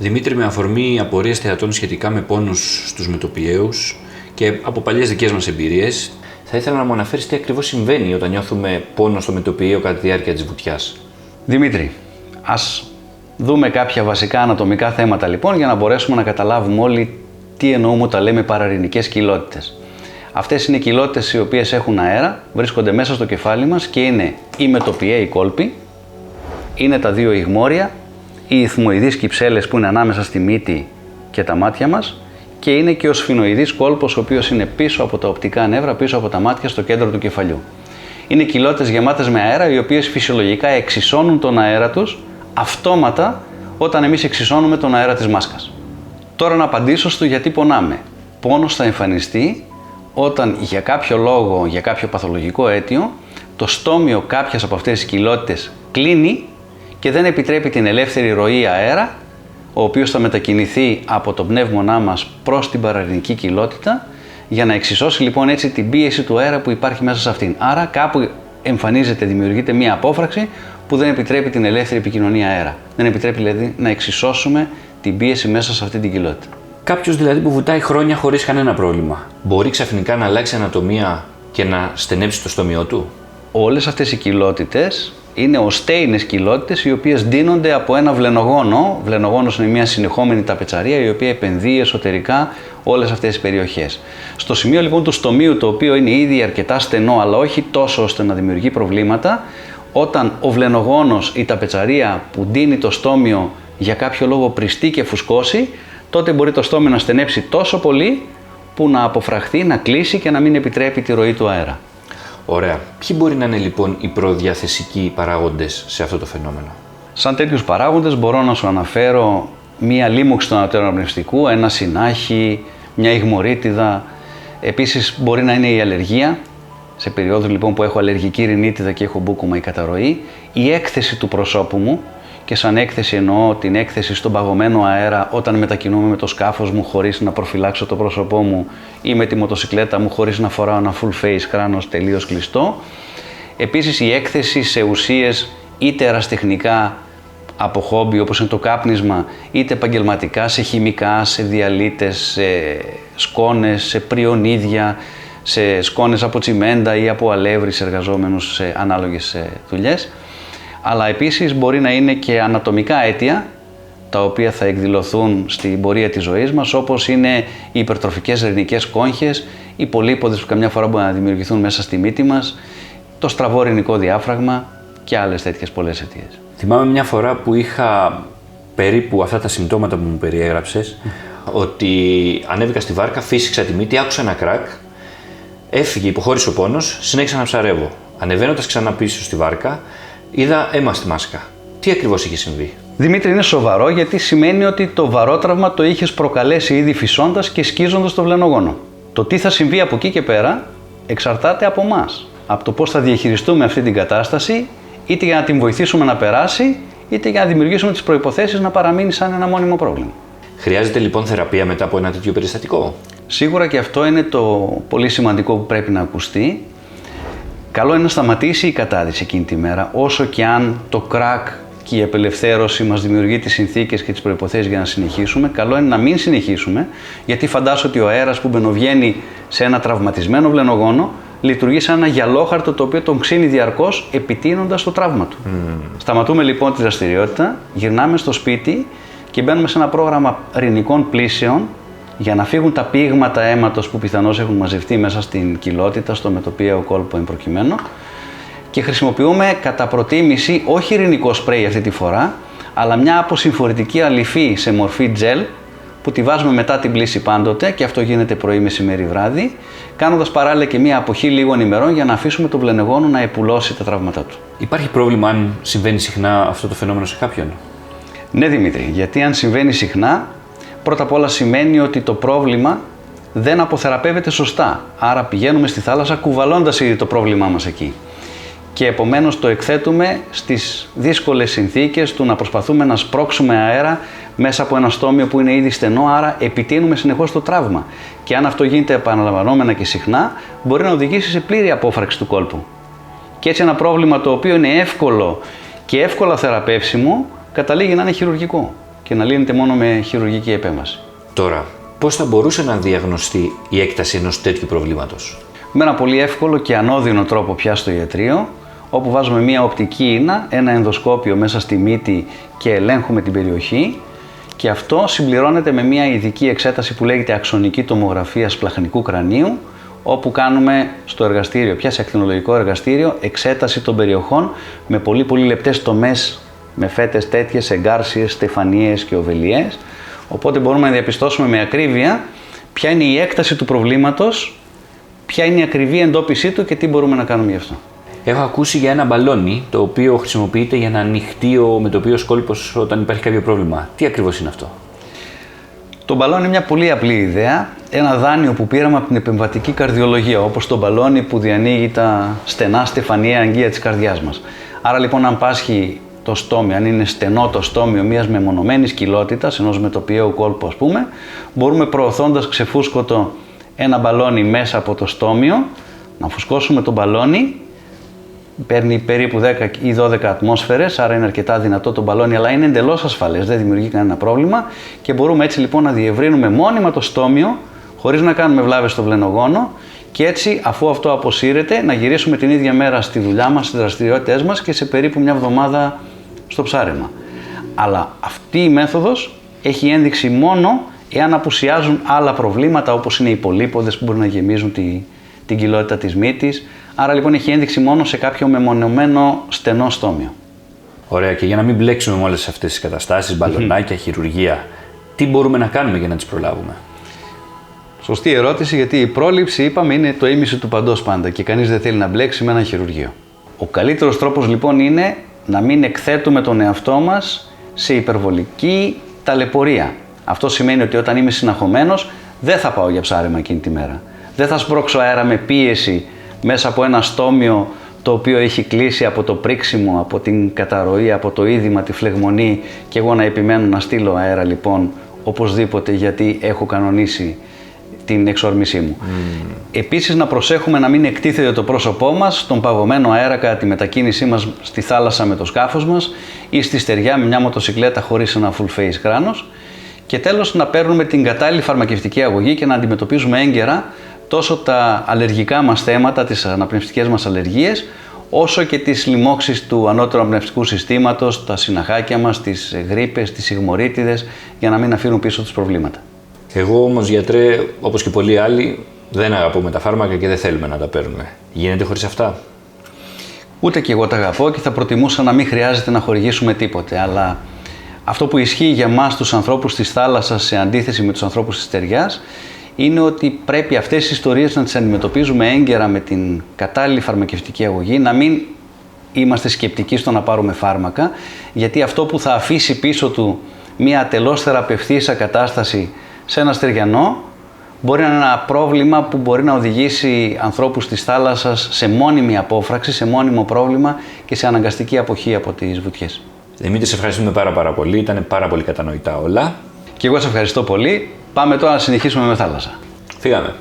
Δημήτρη, με αφορμή απορίες θεατών σχετικά με πόνους στους μετωπιαίους και από παλιές δικές μας εμπειρίες, θα ήθελα να μου αναφέρεις τι ακριβώς συμβαίνει όταν νιώθουμε πόνο στο μετωπιαίο κατά τη διάρκεια της βουτιάς. Δημήτρη, ας δούμε κάποια βασικά ανατομικά θέματα λοιπόν για να μπορέσουμε να καταλάβουμε όλοι τι εννοούμε όταν λέμε παραρρηνικές κοιλότητες. Αυτές είναι κοιλότητες οι οποίες έχουν αέρα, βρίσκονται μέσα στο κεφάλι μας και είναι οι μετωπιαίοι κόλποι, είναι τα δύο ιγμόρια, οι ηθμοειδείς κυψέλες που είναι ανάμεσα στη μύτη και τα μάτια μας και είναι και ο σφινοειδής κόλπος ο οποίος είναι πίσω από τα οπτικά νεύρα, πίσω από τα μάτια στο κέντρο του κεφαλιού. Είναι κοιλότητες γεμάτες με αέρα οι οποίες φυσιολογικά εξισώνουν τον αέρα τους αυτόματα όταν εμείς εξισώνουμε τον αέρα της μάσκας. Τώρα να απαντήσω στο γιατί πονάμε. Πόνος θα εμφανιστεί όταν για κάποιο λόγο, για κάποιο παθολογικό αίτιο, το στόμιο κάποιας από αυτές τις κοιλότητες κλείνει και δεν επιτρέπει την ελεύθερη ροή αέρα, ο οποίος θα μετακινηθεί από το πνεύμονά μας προς την παραρρηνική κοιλότητα, για να εξισώσει λοιπόν έτσι την πίεση του αέρα που υπάρχει μέσα σε αυτήν. Άρα κάπου εμφανίζεται, δημιουργείται μία απόφραξη που δεν επιτρέπει την ελεύθερη επικοινωνία αέρα. Δεν επιτρέπει δηλαδή να εξισώσουμε την πίεση μέσα σε αυτή την κοιλότητα. Κάποιος δηλαδή που βουτάει χρόνια χωρίς κανένα πρόβλημα, μπορεί ξαφνικά να αλλάξει ανατομία και να στενέψει το στόμιό του? Όλες αυτές οι κοιλότητες είναι οστέινες κοιλότητες οι οποίες δίνονται από ένα βλενογόνο. Βλενογόνος είναι μια συνεχόμενη ταπετσαρία η οποία επενδύει εσωτερικά όλες αυτές τις περιοχές. Στο σημείο λοιπόν του στομίου, το οποίο είναι ήδη αρκετά στενό αλλά όχι τόσο ώστε να δημιουργεί προβλήματα, όταν ο βλενογόνος, η ταπετσαρία που δίνει το στόμιο για κάποιο λόγο πριστεί και φουσκώσει, τότε μπορεί το στόμιο να στενέψει τόσο πολύ που να αποφραχθεί, να κλείσει και να μην επιτρέπει τη ροή του αέρα. Ωραία. Ποιοι μπορεί να είναι λοιπόν οι προδιαθεσικοί παράγοντες σε αυτό το φαινόμενο? Σαν τέτοιους παράγοντες μπορώ να σου αναφέρω μία λίμωξη του ανωτέρου αναπνευστικού, ένα συνάχη, μια ιγμωρίτιδα. Επίσης μπορεί να είναι η αλλεργία, σε περιόδους λοιπόν που έχω αλλεργική ρινίτιδα και έχω μπούκωμα ή καταρροή, η έκθεση του προσώπου μου, και σαν έκθεση εννοώ την έκθεση στον παγωμένο αέρα όταν μετακινούμαι με το σκάφος μου χωρίς να προφυλάξω το πρόσωπό μου ή με τη μοτοσικλέτα μου χωρίς να φοράω ένα full face κράνος τελείως κλειστό. Επίσης η έκθεση σε ουσίες είτε ερασιτεχνικά από χόμπι όπως είναι το κάπνισμα, είτε επαγγελματικά σε χημικά, σε διαλύτες, σε σκόνες, σε πριονίδια, σε σκόνες από τσιμέντα ή από αλεύρι εργαζόμενους σε ανάλογες δουλειές. Αλλά επίσης μπορεί να είναι και ανατομικά αίτια, τα οποία θα εκδηλωθούν στην πορεία της ζωής μας, όπως είναι οι υπερτροφικές ρηνικές κόγχες, οι πολύποδες που καμιά φορά μπορεί να δημιουργηθούν μέσα στη μύτη μας, το στραβό ρηνικό διάφραγμα και άλλες τέτοιες πολλές αιτίες. Θυμάμαι μια φορά που είχα περίπου αυτά τα συμπτώματα που μου περιέγραψες, ότι ανέβηκα στη βάρκα, φύσηξα τη μύτη, άκουσα ένα κρακ, έφυγε, υποχώρησε ο πόνος, συνέχισα να ψαρεύω. Ανεβαίνοντας ξανά πίσω στη βάρκα, είδα αίμα στη μάσκα. Τι ακριβώς είχε συμβεί? Δημήτρη, είναι σοβαρό γιατί σημαίνει ότι το βαρότραυμα το είχες προκαλέσει ήδη φυσώντας και σκίζοντας το βλενογόνο. Το τι θα συμβεί από εκεί και πέρα εξαρτάται από εμάς. Από το πώς θα διαχειριστούμε αυτή την κατάσταση, είτε για να την βοηθήσουμε να περάσει, είτε για να δημιουργήσουμε τις προϋποθέσεις να παραμείνει σαν ένα μόνιμο πρόβλημα. Χρειάζεται λοιπόν θεραπεία μετά από ένα τέτοιο περιστατικό? Σίγουρα και αυτό είναι το πολύ σημαντικό που πρέπει να ακουστεί. Καλό είναι να σταματήσει η κατάδυση εκείνη τη μέρα, όσο και αν το κρακ και η απελευθέρωση μας δημιουργεί τις συνθήκες και τις προϋποθέσεις για να συνεχίσουμε. Καλό είναι να μην συνεχίσουμε, γιατί φαντάσου ότι ο αέρας που μπαινοβγαίνει σε ένα τραυματισμένο βλενογόνο λειτουργεί σαν ένα γυαλόχαρτο το οποίο τον ξύνει διαρκώς επιτείνοντας το τραύμα του. Σταματούμε λοιπόν τη δραστηριότητα, γυρνάμε στο σπίτι και μπαίνουμε σε ένα πρόγραμμα ρηνικών πλύσεων για να φύγουν τα πείγματα αίματος που πιθανώς έχουν μαζευτεί μέσα στην κοιλότητα, στο μετωπιαίο κόλπο εν προκειμένου, και χρησιμοποιούμε κατά προτίμηση όχι ρηνικό σπρέι αυτή τη φορά, αλλά μια αποσυμφορητική αλυφή σε μορφή τζελ που τη βάζουμε μετά την πλύση πάντοτε, και αυτό γίνεται πρωί, μεσημέρι, βράδυ, κάνοντας παράλληλα και μια αποχή λίγων ημερών για να αφήσουμε το βλενογόνο να επουλώσει τα τραύματά του. Υπάρχει πρόβλημα αν συμβαίνει συχνά αυτό το φαινόμενο σε κάποιον? Ναι, Δημήτρη, γιατί αν συμβαίνει συχνά, πρώτα απ' όλα σημαίνει ότι το πρόβλημα δεν αποθεραπεύεται σωστά. Άρα πηγαίνουμε στη θάλασσα κουβαλώντας ήδη το πρόβλημά μας εκεί. Και επομένως το εκθέτουμε στις δύσκολες συνθήκες του να προσπαθούμε να σπρώξουμε αέρα μέσα από ένα στόμιο που είναι ήδη στενό, άρα επιτείνουμε συνεχώς το τραύμα. Και αν αυτό γίνεται επαναλαμβανόμενα και συχνά, μπορεί να οδηγήσει σε πλήρη απόφραξη του κόλπου. Και έτσι ένα πρόβλημα το οποίο είναι εύκολο και εύκολα θεραπεύσιμο, καταλήγει να είναι χειρουργικό. και να λύνεται μόνο με χειρουργική επέμβαση. Τώρα, πώς θα μπορούσε να διαγνωστεί η έκταση ενός τέτοιου προβλήματος? Με ένα πολύ εύκολο και ανώδυνο τρόπο πια στο ιατρείο, όπου βάζουμε μία οπτική ίνα, ένα ενδοσκόπιο μέσα στη μύτη και ελέγχουμε την περιοχή, και αυτό συμπληρώνεται με μία ειδική εξέταση που λέγεται αξονική τομογραφία σπλαχνικού κρανίου, όπου κάνουμε στο εργαστήριο, πια σε ακτινολογικό εργαστήριο, εξέταση των περιοχών με πολύ λεπτές τομές, με φέτες τέτοιες, εγκάρσιες, στεφανίες και οβελιές. Οπότε μπορούμε να διαπιστώσουμε με ακρίβεια ποια είναι η έκταση του προβλήματος, ποια είναι η ακριβή εντόπισή του και τι μπορούμε να κάνουμε γι' αυτό. Έχω ακούσει για ένα μπαλόνι το οποίο χρησιμοποιείται για να ανοιχτεί ο μετωπίος κόλπος όταν υπάρχει κάποιο πρόβλημα. Τι ακριβώς είναι αυτό? Το μπαλόνι είναι μια πολύ απλή ιδέα, ένα δάνειο που πήραμε από την επεμβατική καρδιολογία, όπως το μπαλόνι που διανοίγει τα στενά στεφανιαία αγγεία της καρδιάς μας. Άρα λοιπόν, αν πάσχει το στόμιο, αν είναι στενό το στόμιο μιας μεμονωμένης κοιλότητας, ενός μετωπιαίου κόλπου ας πούμε, μπορούμε προωθώντας ξεφούσκωτο ένα μπαλόνι μέσα από το στόμιο, να φουσκώσουμε το μπαλόνι, παίρνει περίπου 10 ή 12 ατμόσφαιρες, άρα είναι αρκετά δυνατό το μπαλόνι, αλλά είναι εντελώς ασφαλές, δεν δημιουργεί κανένα πρόβλημα και μπορούμε έτσι λοιπόν να διευρύνουμε μόνιμα το στόμιο, χωρίς να κάνουμε βλάβες στο βλενογόνο, και έτσι, αφού αυτό αποσύρεται, να γυρίσουμε την ίδια μέρα στη δουλειά μας, στις δραστηριότητές μας και σε περίπου μια εβδομάδα στο ψάρεμα. Αλλά αυτή η μέθοδος έχει ένδειξη μόνο εάν απουσιάζουν άλλα προβλήματα, όπως είναι οι πολύποδες που μπορούν να γεμίζουν την κοιλότητα της μύτης. Άρα λοιπόν έχει ένδειξη μόνο σε κάποιο μεμονωμένο στενό στόμιο. Ωραία, και για να μην μπλέξουμε με όλες αυτές τις καταστάσεις, μπαλονάκια, χειρουργία, τι μπορούμε να κάνουμε για να τις προλάβουμε? Σωστή ερώτηση, γιατί η πρόληψη, είπαμε, είναι το ίμιση του παντός πάντα και κανείς δεν θέλει να μπλέξει με ένα χειρουργείο. Ο καλύτερος τρόπος λοιπόν είναι να μην εκθέτουμε τον εαυτό μας σε υπερβολική ταλαιπωρία. Αυτό σημαίνει ότι όταν είμαι συναχωμένος δεν θα πάω για ψάρεμα εκείνη τη μέρα. Δεν θα σπρώξω αέρα με πίεση μέσα από ένα στόμιο το οποίο έχει κλείσει από το πρίξιμο, από την καταρροή, από το είδημα, τη φλεγμονή, και εγώ να επιμένω να στείλω αέρα λοιπόν οπωσδήποτε, γιατί έχω κανονίσει την εξόρμησή μου. Επίσης να προσέχουμε να μην εκτίθεται το πρόσωπό μας στον παγωμένο αέρα κατά τη μετακίνησή μας στη θάλασσα με το σκάφος μας ή στη στεριά με μια μοτοσικλέτα χωρίς ένα full face κράνος. Και τέλος, να παίρνουμε την κατάλληλη φαρμακευτική αγωγή και να αντιμετωπίζουμε έγκαιρα τόσο τα αλλεργικά μας θέματα, τις αναπνευστικές μας αλλεργίες, όσο και τις λοιμώξεις του ανώτερου αναπνευστικού συστήματος, τα συναχάκια μας, τις γρίπες, τις σιγμορίτιδες, για να μην αφήνουν πίσω τους προβλήματα. Εγώ όμως, γιατρέ, όπως και πολλοί άλλοι, δεν αγαπούμε τα φάρμακα και δεν θέλουμε να τα παίρνουμε. Γίνεται χωρίς αυτά? Ούτε και εγώ τα αγαπώ και θα προτιμούσα να μην χρειάζεται να χορηγήσουμε τίποτε, αλλά αυτό που ισχύει για μας τους ανθρώπους της θάλασσας σε αντίθεση με τους ανθρώπους της στεριάς είναι ότι πρέπει αυτές τις ιστορίες να τις αντιμετωπίζουμε έγκαιρα με την κατάλληλη φαρμακευτική αγωγή, να μην είμαστε σκεπτικοί στο να πάρουμε φάρμακα, γιατί αυτό που θα αφήσει πίσω του μια ατελώς θεραπευθήσα κατάσταση σε ένα στεριανό μπορεί να είναι ένα πρόβλημα που μπορεί να οδηγήσει ανθρώπους της θάλασσας σε μόνιμη απόφραξη, σε μόνιμο πρόβλημα και σε αναγκαστική αποχή από τις βουτιές. Δημήτρη, σε ευχαριστούμε πάρα πολύ. Ήταν πάρα πολύ κατανοητά όλα. Και εγώ σε ευχαριστώ πολύ. Πάμε τώρα να συνεχίσουμε με θάλασσα. Φύγαμε.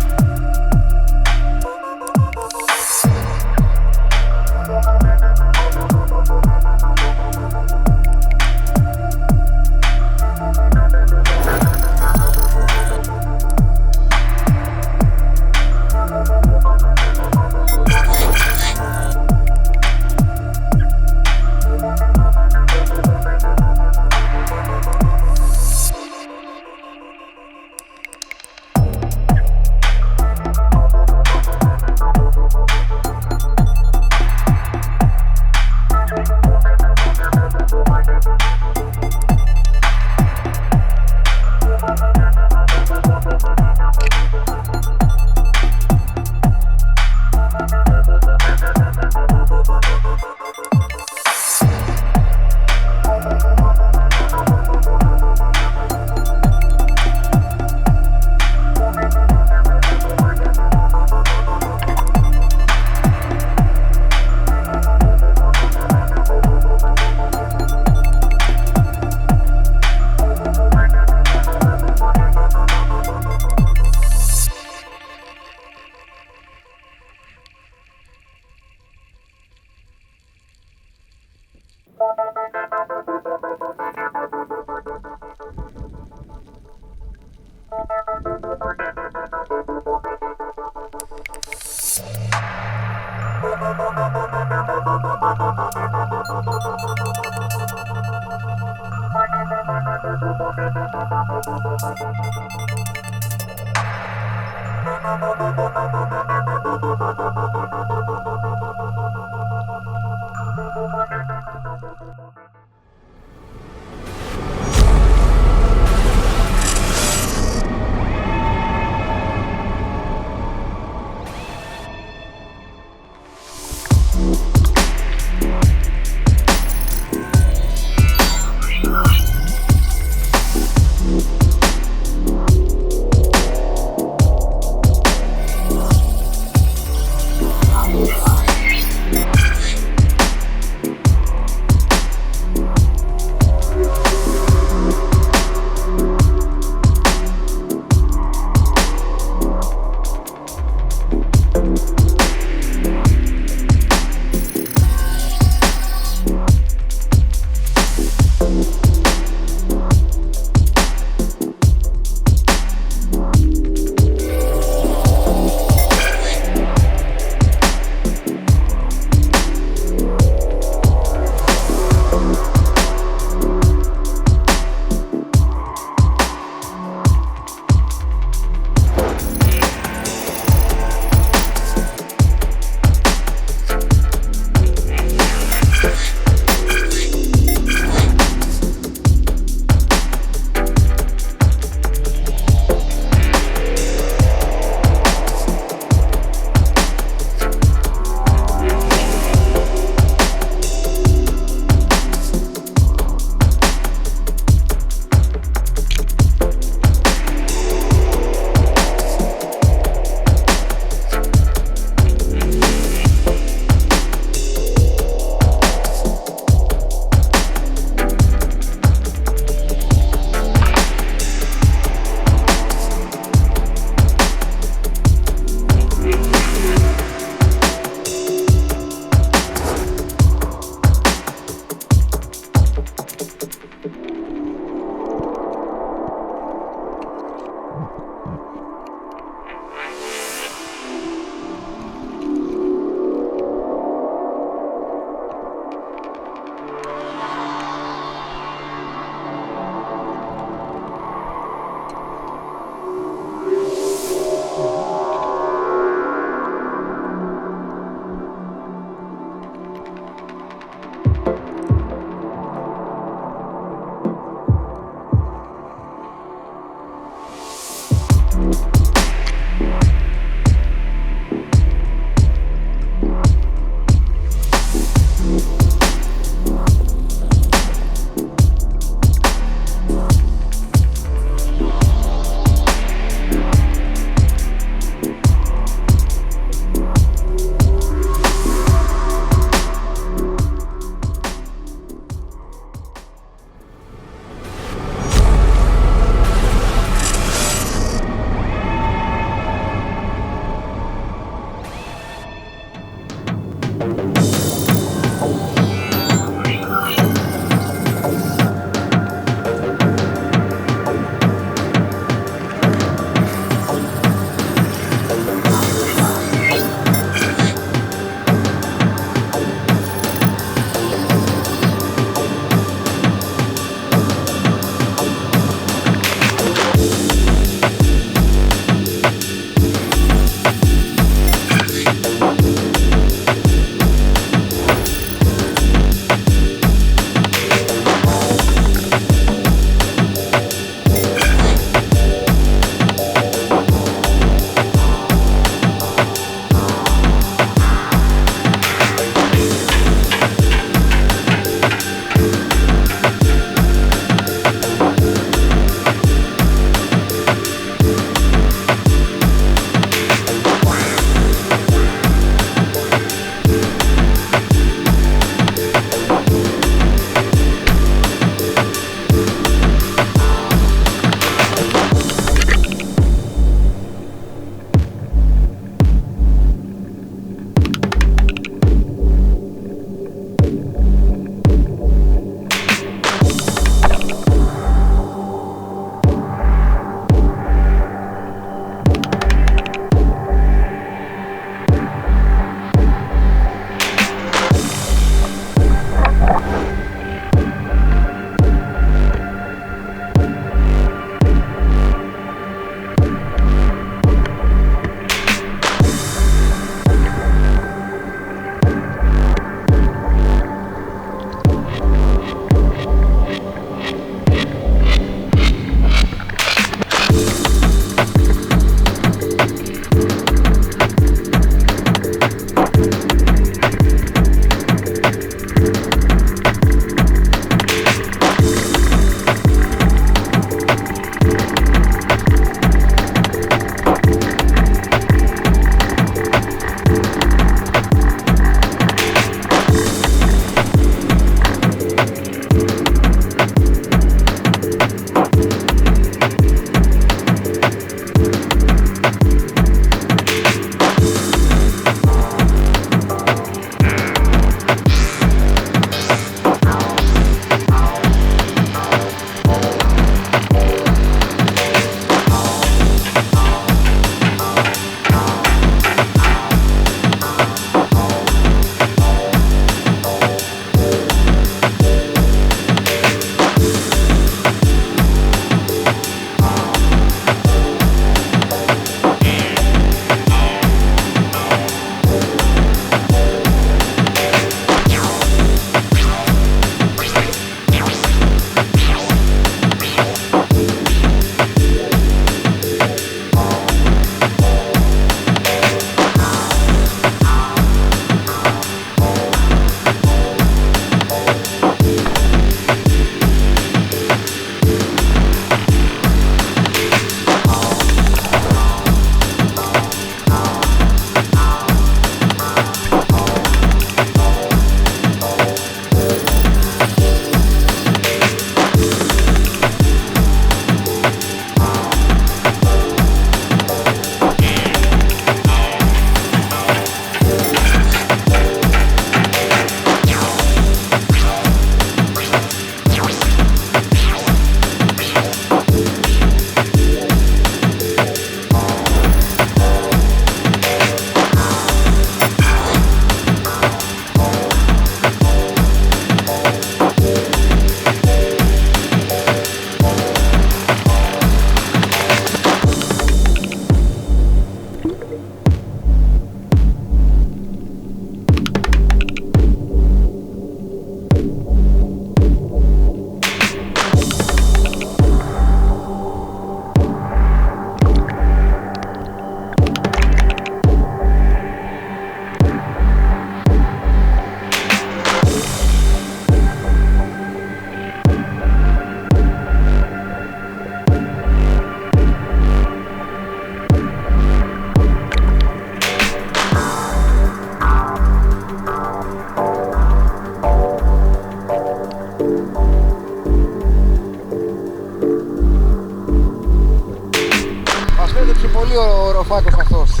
έχει πολύ ωραίο φάκος αυτός.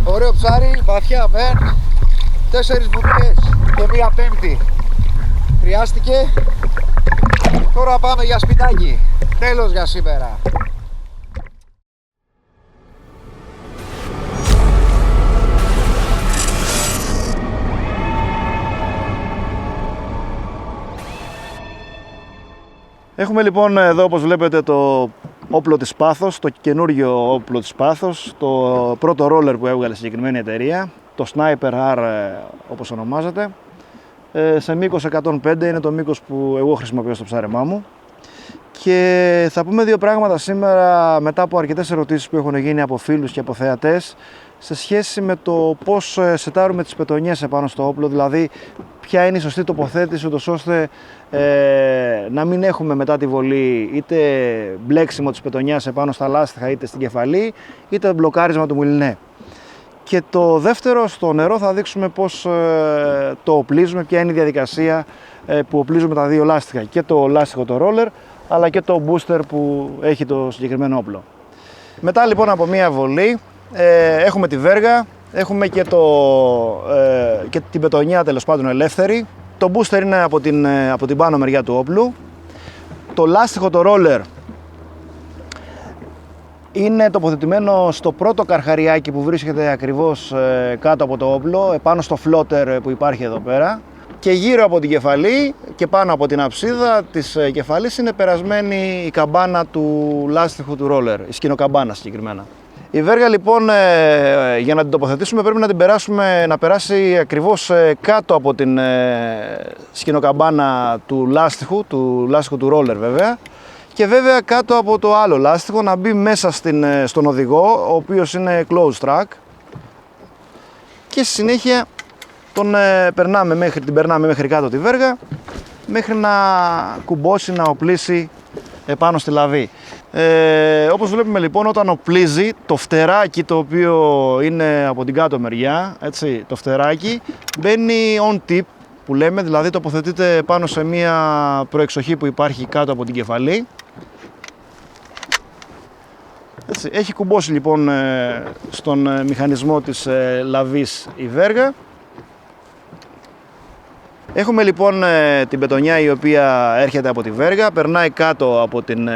Ωραίο ψάρι, βαθιά μεν, 4 βουτιές και μία πέμπτη. Χρειάστηκε. Τώρα πάμε για σπιτάκι. Τέλος για σήμερα. Έχουμε λοιπόν εδώ, όπως βλέπετε, το όπλο της Πάθος, το καινούργιο όπλο της Πάθος, το πρώτο ρόλερ που έβγαλε η συγκεκριμένη εταιρεία, το Sniper R όπως ονομάζεται, σε μήκος 105, είναι το μήκος που εγώ χρησιμοποιώ στο ψάρεμά μου. Και θα πούμε δύο πράγματα σήμερα μετά από αρκετές ερωτήσεις που έχουν γίνει από φίλους και από θεατές σε σχέση με το πώς σετάρουμε τις πετονιές επάνω στο όπλο, δηλαδή ποια είναι η σωστή τοποθέτηση ούτως ώστε να μην έχουμε μετά τη βολή είτε μπλέξιμο της πετονιάς επάνω στα λάστιχα είτε στην κεφαλή είτε μπλοκάρισμα του μουλινέ. Και το δεύτερο, στο νερό θα δείξουμε πώς το οπλίζουμε, ποια είναι η διαδικασία που οπλίζουμε τα δύο λάστιχα, και το λάστιχο το roller αλλά και το booster που έχει το συγκεκριμένο όπλο. Μετά λοιπόν από μία βολή έχουμε τη βέργα, έχουμε και, και την πετονιά τέλος πάντων ελεύθερη. Το booster είναι από την πάνω μεριά του όπλου. Το λάστιχο το roller είναι τοποθετημένο στο πρώτο καρχαριάκι που βρίσκεται ακριβώς κάτω από το όπλο, επάνω στο floater που υπάρχει εδώ πέρα. Και γύρω από την κεφαλή και πάνω από την αψίδα της κεφαλής είναι περασμένη η καμπάνα του λάστιχου του roller, η σκηνοκαμπάνα συγκεκριμένα. Η βέργα λοιπόν για να την τοποθετήσουμε πρέπει να την να περάσει ακριβώς κάτω από την σκηνοκαμπάνα του λάστιχου του roller βέβαια, και βέβαια κάτω από το άλλο λάστιχο να μπει μέσα στον οδηγό, ο οποίος είναι closed track, και στη συνέχεια την περνάμε μέχρι κάτω τη βέργα μέχρι να κουμπώσει, να οπλίσει επάνω στη λαβή. Όπως βλέπουμε λοιπόν, όταν οπλίζει το φτεράκι το οποίο είναι από την κάτω μεριά, έτσι, το φτεράκι μπαίνει on tip που λέμε, δηλαδή τοποθετείται πάνω σε μία προεξοχή που υπάρχει κάτω από την κεφαλή. Έτσι, έχει κουμπώσει λοιπόν στον μηχανισμό της λαβής η βέργα. Έχουμε λοιπόν την πετονιά η οποία έρχεται από τη βέργα, περνάει κάτω από την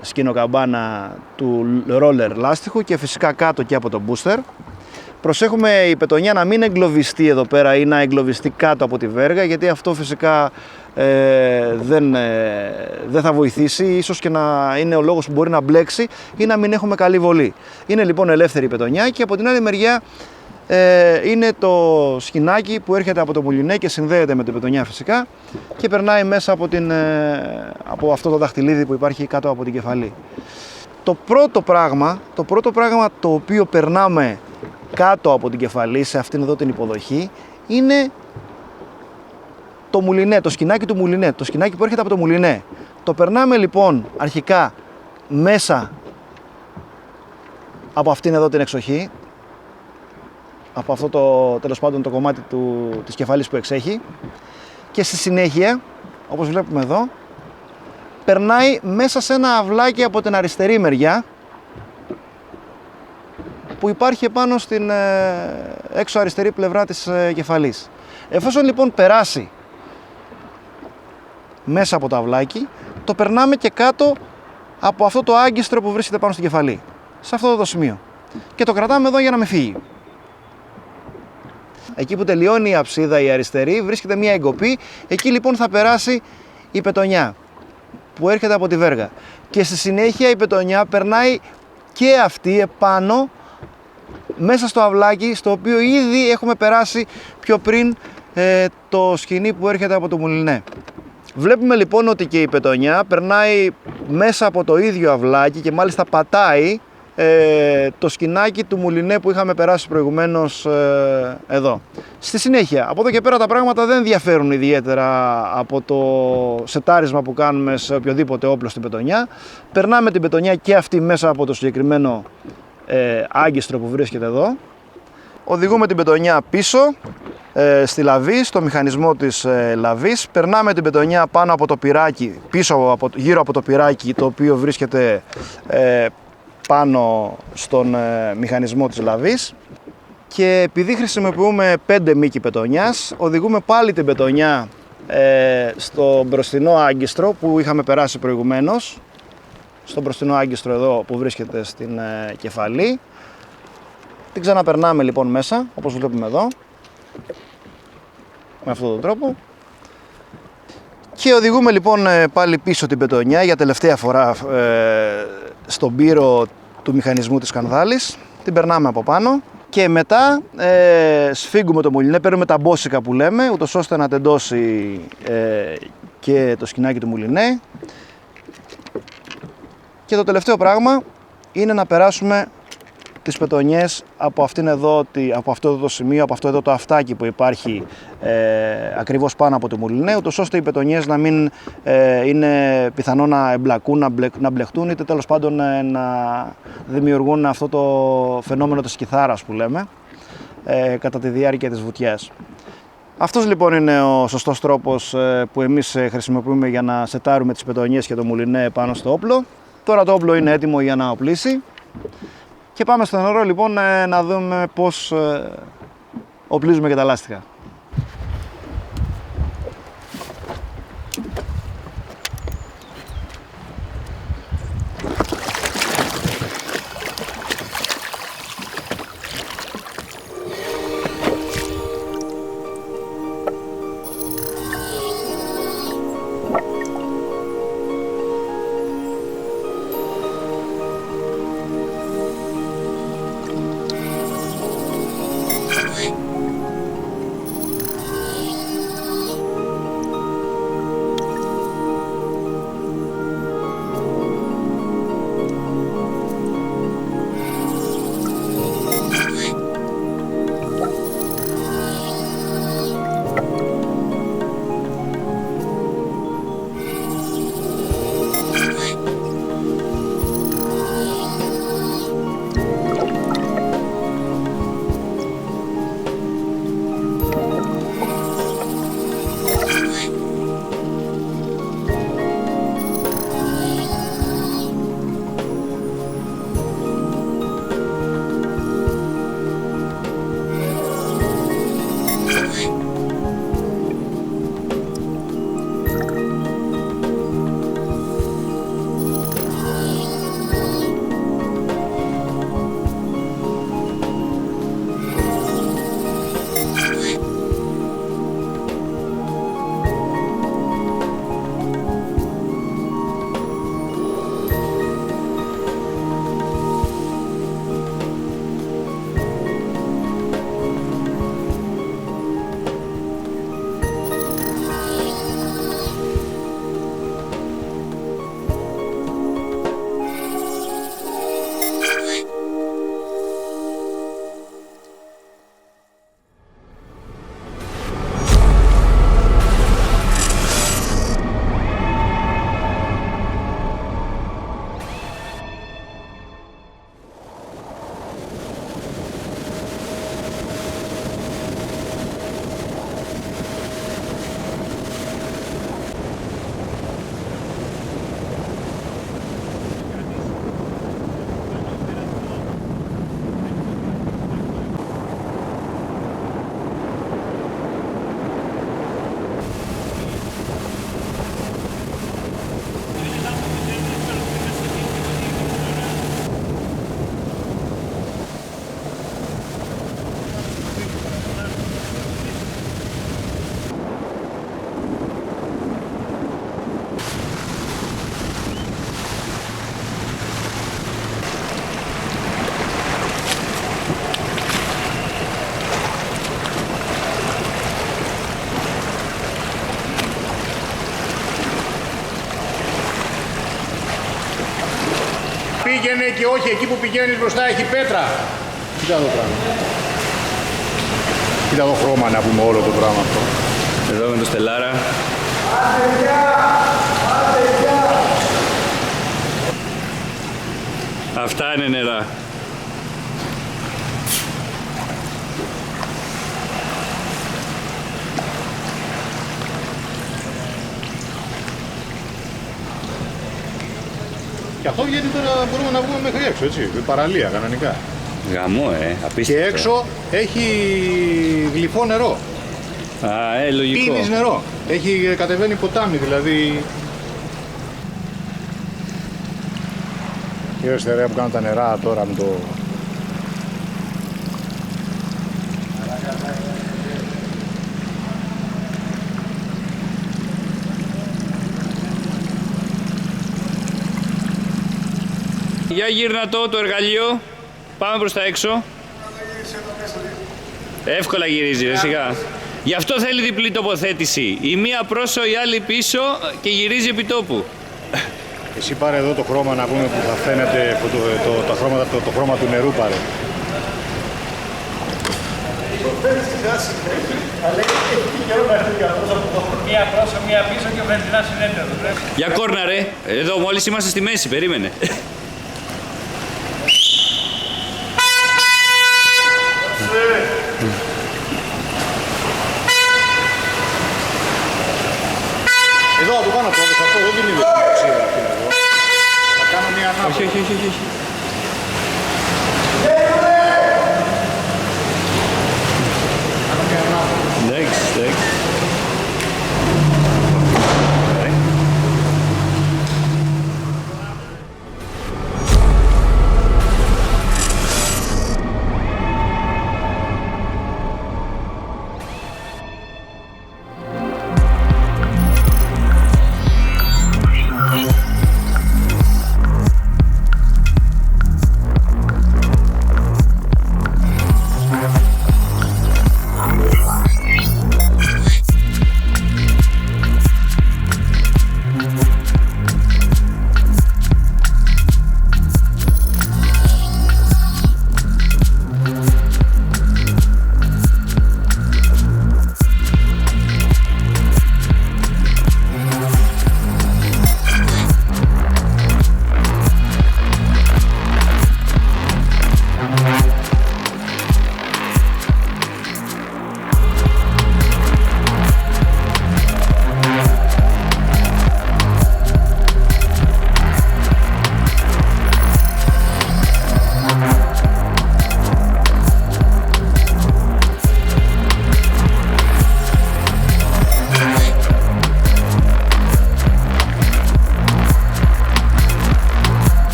σκηνοκαμπάνα του roller λάστιχου και φυσικά κάτω και από το booster. Προσέχουμε η πετονιά να μην εγκλωβιστεί εδώ πέρα ή να εγκλωβιστεί κάτω από τη βέργα, γιατί αυτό φυσικά δεν θα βοηθήσει, ίσως και να είναι ο λόγος που μπορεί να μπλέξει ή να μην έχουμε καλή βολή. Είναι λοιπόν ελεύθερη η από την άλλη μεριά είναι το σκηνάκι που έρχεται από το μουλινέ και συνδέεται με την πετονιά φυσικά και περνάει μέσα από αυτό το δαχτυλίδι που υπάρχει κάτω από την κεφαλή. Το πρώτο πράγμα το οποίο περνάμε κάτω από την κεφαλή σε αυτήν εδώ την υποδοχή είναι το μουλινέ, το σκηνάκι του μουλινέ, το σκηνάκι που έρχεται από το μουλινέ. Το περνάμε λοιπόν αρχικά μέσα από αυτήν εδώ την εξοχή, από αυτό τέλος πάντων το κομμάτι της κεφαλής που εξέχει, και στη συνέχεια, όπως βλέπουμε εδώ, περνάει μέσα σε ένα αυλάκι από την αριστερή μεριά που υπάρχει επάνω στην έξω αριστερή πλευρά της κεφαλής. Εφόσον λοιπόν περάσει μέσα από το αυλάκι, το περνάμε και κάτω από αυτό το άγκιστρο που βρίσκεται πάνω στην κεφαλή, σε αυτό το σημείο, και το κρατάμε εδώ για να μην φύγει. Εκεί που τελειώνει η αψίδα η αριστερή βρίσκεται μια εγκοπή, εκεί λοιπόν θα περάσει η πετονιά που έρχεται από τη βέργα, και στη συνέχεια η πετονιά περνάει και αυτή επάνω μέσα στο αυλάκι, στο οποίο ήδη έχουμε περάσει πιο πριν το σκηνή που έρχεται από το μουλινέ. Βλέπουμε λοιπόν ότι και η πετονιά περνάει μέσα από το ίδιο αυλάκι και μάλιστα πατάει το σκηνάκι του μουλινέ που είχαμε περάσει προηγουμένως εδώ. Στη συνέχεια, από εδώ και πέρα τα πράγματα δεν διαφέρουν ιδιαίτερα από το σετάρισμα που κάνουμε σε οποιοδήποτε όπλο στην πετονιά. Περνάμε την πετονιά και αυτή μέσα από το συγκεκριμένο άγκιστρο που βρίσκεται εδώ. Οδηγούμε την πετονιά πίσω στη λαβή, στο μηχανισμό της λαβής. Περνάμε την πετονιά πάνω από το πυράκι, γύρω από το πυράκι, το οποίο βρίσκεται πάνω στον μηχανισμό της λαβής. Και επειδή χρησιμοποιούμε 5 μήκη πετονιάς, οδηγούμε πάλι την πετονιά στο μπροστινό άγκιστρο που είχαμε περάσει προηγουμένως, στο μπροστινό άγκιστρο εδώ που βρίσκεται στην κεφαλή. Την ξαναπερνάμε λοιπόν μέσα, όπως βλέπουμε εδώ, με αυτόν τον τρόπο. Και οδηγούμε λοιπόν πάλι πίσω την πετονιά για τελευταία φορά στον πύρο του μηχανισμού της σκανδάλης. Την περνάμε από πάνω και μετά σφίγγουμε το μουλινέ, παίρνουμε τα μπόσικα που λέμε, ούτως ώστε να τεντώσει και το σκηνάκι του μουλινέ. Και το τελευταίο πράγμα είναι να περάσουμε τις πετονιές από αυτό εδώ το σημείο, από αυτό εδώ το αυτάκι που υπάρχει ακριβώς πάνω από το μουλινέ, ούτως ώστε οι πετονιές να μην είναι πιθανό να εμπλακούν, να μπλεχτούν, είτε τέλος πάντων να δημιουργούν αυτό το φαινόμενο της κιθάρας που λέμε κατά τη διάρκεια της βουτιάς. Αυτός λοιπόν είναι ο σωστός τρόπος που εμείς χρησιμοποιούμε για να σετάρουμε τις πετονιές και το μουλινέ πάνω στο όπλο. Τώρα το όπλο είναι έτοιμο για να οπλίσει. Και πάμε στο νερό λοιπόν να δούμε πώς οπλίζουμε και τα λάστιχα. Πήγαινε και όχι εκεί που πηγαίνει μπροστά έχει πέτρα. Κοίτα εδώ πράγμα. Κοίτα εδώ χρώμα να πούμε όλο το πράγμα αυτό. Εδώ με το Στελάρα. Άντε γεια! Άντε γεια! Αυτά είναι νερά. Και αυτό γιατί τώρα μπορούμε να βγούμε μέχρι έξω, έτσι, παραλία κανονικά. Γαμό, απίστευτο. Και έξω έχει γλυφό νερό. Λογικό. Πίνεις νερό. Έχει κατεβαίνει ποτάμι, δηλαδή. Η ωραία που κάνουν τα νερά τώρα με το... Για γύρνα το εργαλείο. Πάμε προς τα έξω. Εύκολα γυρίζει, ρε σιγά. Γι' αυτό θέλει διπλή τοποθέτηση. Η μία πρόσω, η άλλη πίσω και γυρίζει επί τόπου. Εσύ πάρε εδώ το χρώμα να πούμε που θα φαίνεται το χρώμα του νερού πάρε. Μία πρόσω, μία πίσω και ο βενζινάς συνέντερος. Για κόρνα ρε. Εδώ μόλις είμαστε στη μέση, περίμενε. Εδώ θα το κάνω πρώτος, αυτό δεν είναι το ξύδα. Θα κάνω μία ανάποδη. Όχι. Εντάξει.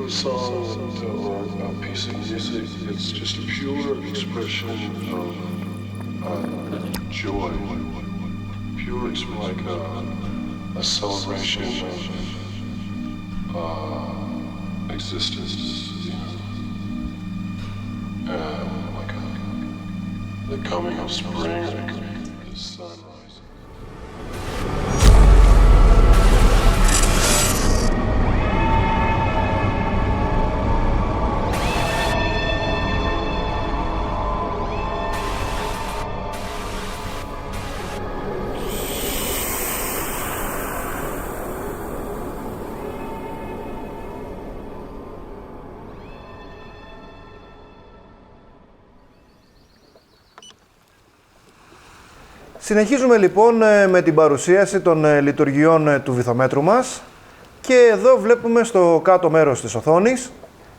a song or a piece of music. It's just a pure expression of joy. Pure, it's like a celebration of existence, you know, like the coming of spring, the sunrise. Συνεχίζουμε λοιπόν με την παρουσίαση των λειτουργιών του βυθομέτρου μας και εδώ βλέπουμε στο κάτω μέρος της οθόνης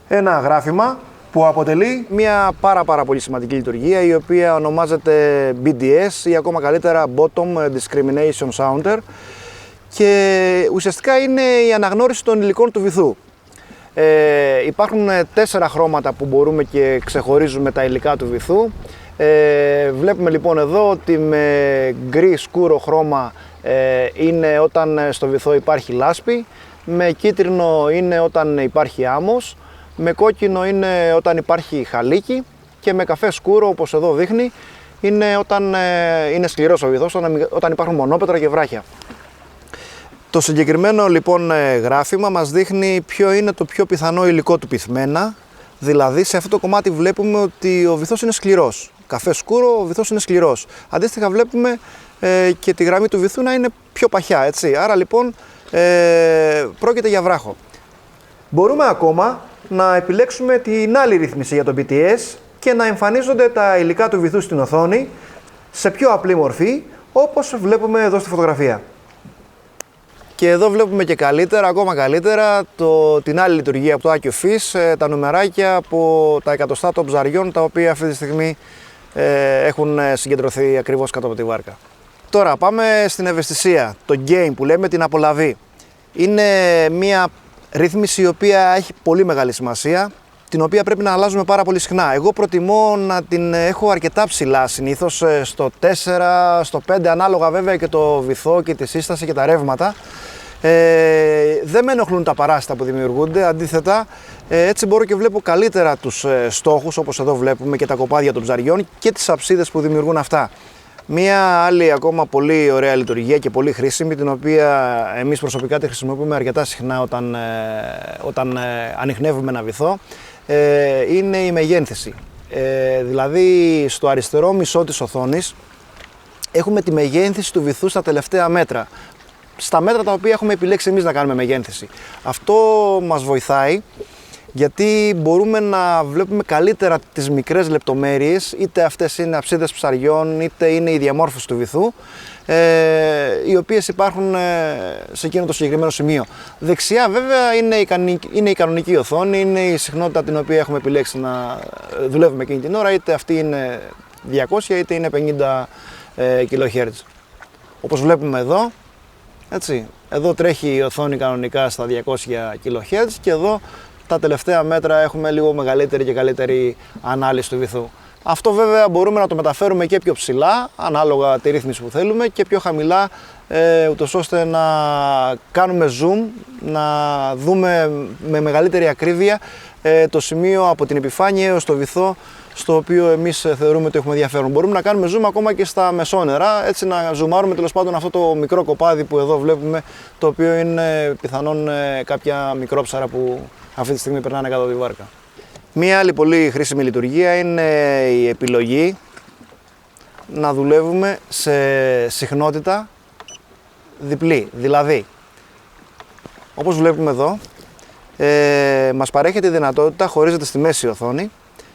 ένα γράφημα που αποτελεί μια πάρα πολύ σημαντική λειτουργία η οποία ονομάζεται BDS ή ακόμα καλύτερα Bottom Discrimination Sounder και ουσιαστικά είναι η αναγνώριση των υλικών του βυθού. Υπάρχουν 4 χρώματα που μπορούμε και ξεχωρίζουμε τα υλικά του βυθού. Βλέπουμε λοιπόν εδώ ότι με γκρι σκούρο χρώμα είναι όταν στο βυθό υπάρχει λάσπη, με κίτρινο είναι όταν υπάρχει άμμος, με κόκκινο είναι όταν υπάρχει χαλίκι και με καφέ σκούρο, όπως εδώ δείχνει, είναι όταν είναι σκληρός ο βυθός, όταν υπάρχουν μονόπετρα και βράχια. Το συγκεκριμένο λοιπόν γράφημα μας δείχνει ποιο είναι το πιο πιθανό υλικό του πυθμένα, δηλαδή σε αυτό το κομμάτι βλέπουμε ότι ο βυθός είναι σκληρός. Καφέ σκούρο, ο βυθός είναι σκληρός. Αντίστοιχα βλέπουμε και τη γραμμή του βυθού να είναι πιο παχιά, έτσι. Άρα λοιπόν πρόκειται για βράχο. Μπορούμε ακόμα να επιλέξουμε την άλλη ρύθμιση για το BTS και να εμφανίζονται τα υλικά του βυθού στην οθόνη σε πιο απλή μορφή, όπως βλέπουμε εδώ στη φωτογραφία. Και εδώ βλέπουμε και καλύτερα, ακόμα καλύτερα, την άλλη λειτουργία από το Accio Fish, τα νουμεράκια από τα εκατοστά των ψαριών, τα οποία αυτή τη στιγμή έχουν συγκεντρωθεί ακριβώς κάτω από τη βάρκα. Τώρα πάμε στην ευαισθησία, το game που λέμε, την απολαβή. Είναι μια ρύθμιση η οποία έχει πολύ μεγάλη σημασία, την οποία πρέπει να αλλάζουμε πάρα πολύ συχνά. Εγώ προτιμώ να την έχω αρκετά ψηλά, συνήθως στο 4, στο 5, ανάλογα βέβαια και το βυθό και τη σύσταση και τα ρεύματα. Δεν με ενοχλούν τα παράσιτα που δημιουργούνται, αντίθετα έτσι μπορώ και βλέπω καλύτερα τους στόχους, όπως εδώ βλέπουμε, και τα κοπάδια των ψαριών και τις αψίδες που δημιουργούν αυτά. Μία άλλη ακόμα πολύ ωραία λειτουργία και πολύ χρήσιμη, την οποία εμείς προσωπικά τη χρησιμοποιούμε αρκετά συχνά όταν ανιχνεύουμε ένα βυθό, είναι η μεγένθηση. Δηλαδή στο αριστερό μισό της οθόνης έχουμε τη μεγένθηση του βυθού στα τελευταία μέτρα. Στα μέτρα τα οποία έχουμε επιλέξει εμείς να κάνουμε μεγένθηση. Αυτό μας βοηθάει γιατί μπορούμε να βλέπουμε καλύτερα τις μικρές λεπτομέρειες, είτε αυτές είναι αψίδες ψαριών, είτε είναι η διαμόρφωση του βυθού, οι οποίες υπάρχουν σε εκείνο το συγκεκριμένο σημείο. Δεξιά βέβαια είναι η κανονική οθόνη, είναι η συχνότητα την οποία έχουμε επιλέξει να δουλεύουμε εκείνη την ώρα, είτε αυτή είναι 200 είτε είναι 50 kHz. Όπως βλέπουμε εδώ, έτσι, εδώ τρέχει η οθόνη κανονικά στα 200 kHz και εδώ τα τελευταία μέτρα έχουμε λίγο μεγαλύτερη και καλύτερη ανάλυση του βυθού. Αυτό βέβαια μπορούμε να το μεταφέρουμε και πιο ψηλά, ανάλογα τη ρύθμιση που θέλουμε, και πιο χαμηλά, ούτως ώστε να κάνουμε zoom, να δούμε με μεγαλύτερη ακρίβεια το σημείο από την επιφάνεια έως το βυθό στο οποίο εμείς θεωρούμε ότι έχουμε ενδιαφέρον. Μπορούμε να κάνουμε zoom ακόμα και στα μεσόνερα, έτσι να ζουμάρουμε τέλος πάντων αυτό το μικρό κοπάδι που εδώ βλέπουμε, το οποίο είναι πιθανόν κάποια μικρόψαρα που αυτή τη στιγμή περνάνε κάτω από τη βάρκα. Μία άλλη πολύ χρήσιμη λειτουργία είναι η επιλογή να δουλεύουμε σε συχνότητα διπλή. Δηλαδή, όπως βλέπουμε εδώ, μας παρέχεται η δυνατότητα, χωρίζεται στη μέση η οθόνη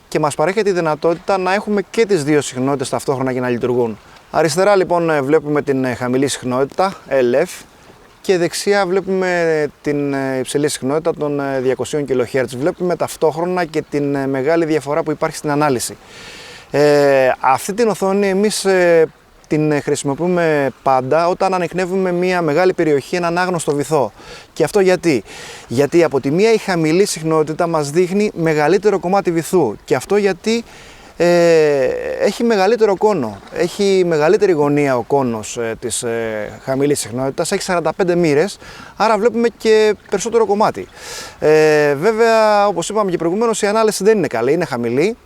και μας παρέχεται η δυνατότητα να έχουμε και τις δύο συχνότητες ταυτόχρονα και να λειτουργούν. Αριστερά λοιπόν βλέπουμε την χαμηλή συχνότητα, LF, και δεξιά βλέπουμε την υψηλή συχνότητα των 200 kHz. Βλέπουμε ταυτόχρονα και την μεγάλη διαφορά που υπάρχει στην ανάλυση. Αυτή την οθόνη εμείς την χρησιμοποιούμε πάντα όταν ανιχνεύουμε μια μεγάλη περιοχή, έναν άγνωστο βυθό. Και αυτό γιατί? Γιατί από τη μία η χαμηλή συχνότητα μας δείχνει μεγαλύτερο κομμάτι βυθού και αυτό γιατί έχει μεγαλύτερο κόνο, έχει μεγαλύτερη γωνία ο κόνος της χαμηλής συχνότητας, έχει 45 μοίρες, άρα βλέπουμε και περισσότερο κομμάτι. Βέβαια, όπως είπαμε και προηγουμένως, η ανάλυση δεν είναι καλή, είναι χαμηλή.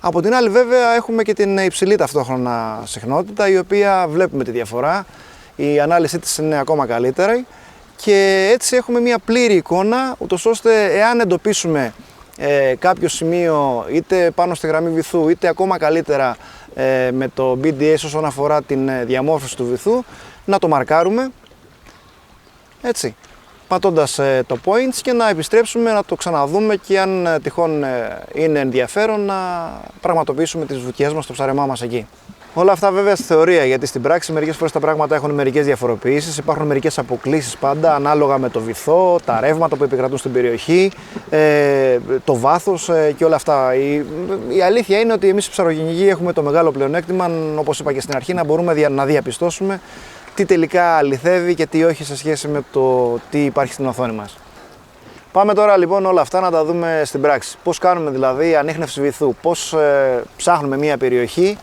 Από την άλλη βέβαια έχουμε και την υψηλή ταυτόχρονα συχνότητα, η οποία βλέπουμε τη διαφορά, η ανάλυση της είναι ακόμα καλύτερη και έτσι έχουμε μια πλήρη εικόνα, ούτως ώστε εάν εντοπίσουμε κάποιο σημείο είτε πάνω στη γραμμή βυθού είτε ακόμα καλύτερα με το BDS όσον αφορά την διαμόρφωση του βυθού, να το μαρκάρουμε έτσι, πατώντας το points και να επιστρέψουμε να το ξαναδούμε και αν τυχόν είναι ενδιαφέρον να πραγματοποιήσουμε τις βουτιές μας, το ψάρεμά μας εκεί. Όλα αυτά βέβαια στη θεωρία, γιατί στην πράξη μερικές φορές τα πράγματα έχουν μερικές διαφοροποιήσεις, υπάρχουν μερικές αποκλίσεις πάντα ανάλογα με το βυθό, τα ρεύματα που επικρατούν στην περιοχή, το βάθος και όλα αυτά. Η αλήθεια είναι ότι εμείς οι ψαροκυνηγοί έχουμε το μεγάλο πλεονέκτημα, όπως είπα και στην αρχή, να μπορούμε να διαπιστώσουμε τι τελικά αληθεύει και τι όχι σε σχέση με το τι υπάρχει στην οθόνη μας. Πάμε τώρα λοιπόν όλα αυτά να τα δούμε στην πράξη. Πώς κάνουμε δηλαδή ανίχνευση βυθού, πώς ψάχνουμε μια περιοχή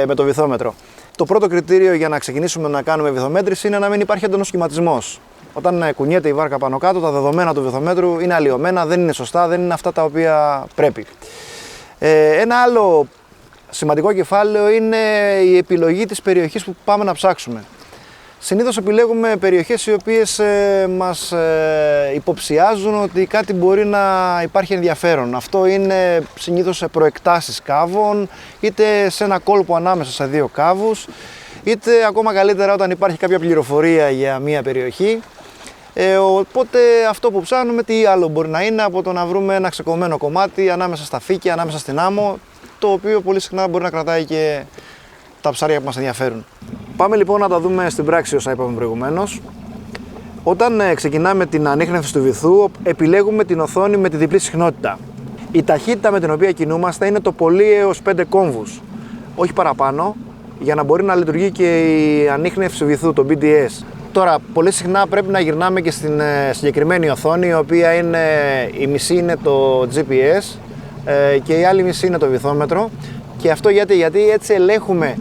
με το βυθόμετρο. Το πρώτο κριτήριο για να ξεκινήσουμε να κάνουμε βυθομέτρηση είναι να μην υπάρχει έντονος σχηματισμός. Όταν κουνιέται η βάρκα πάνω κάτω, τα δεδομένα του βυθομέτρου είναι αλλοιωμένα, δεν είναι σωστά, δεν είναι αυτά τα οποία πρέπει. Ένα άλλο σημαντικό κεφάλαιο είναι η επιλογή της περιοχής που πάμε να ψάξουμε. Συνήθως επιλέγουμε περιοχές οι οποίες μας υποψιάζουν ότι κάτι μπορεί να υπάρχει ενδιαφέρον. Αυτό είναι συνήθως σε προεκτάσεις κάβων, είτε σε ένα κόλπο ανάμεσα σε δύο κάβους, είτε ακόμα καλύτερα όταν υπάρχει κάποια πληροφορία για μια περιοχή. Οπότε αυτό που ψάχνουμε τι άλλο μπορεί να είναι από το να βρούμε ένα ξεκομμένο κομμάτι ανάμεσα στα φύκια, ανάμεσα στην άμμο, το οποίο πολύ συχνά μπορεί να κρατάει και τα ψάρια που μας ενδιαφέρουν. Πάμε λοιπόν να τα δούμε στην πράξη όσα είπαμε προηγουμένως. Όταν ξεκινάμε την ανίχνευση του βυθού, επιλέγουμε την οθόνη με τη διπλή συχνότητα. Η ταχύτητα με την οποία κινούμαστε είναι το πολύ έως 5 κόμβους, όχι παραπάνω, για να μπορεί να λειτουργεί και η ανίχνευση βυθού, το BDS. Τώρα, πολύ συχνά πρέπει να γυρνάμε και στην συγκεκριμένη οθόνη, η οποία είναι, η μισή είναι το GPS και η άλλη μισή είναι το βυθόμετρο. Και αυτό γιατί έτσι ελέγχουμε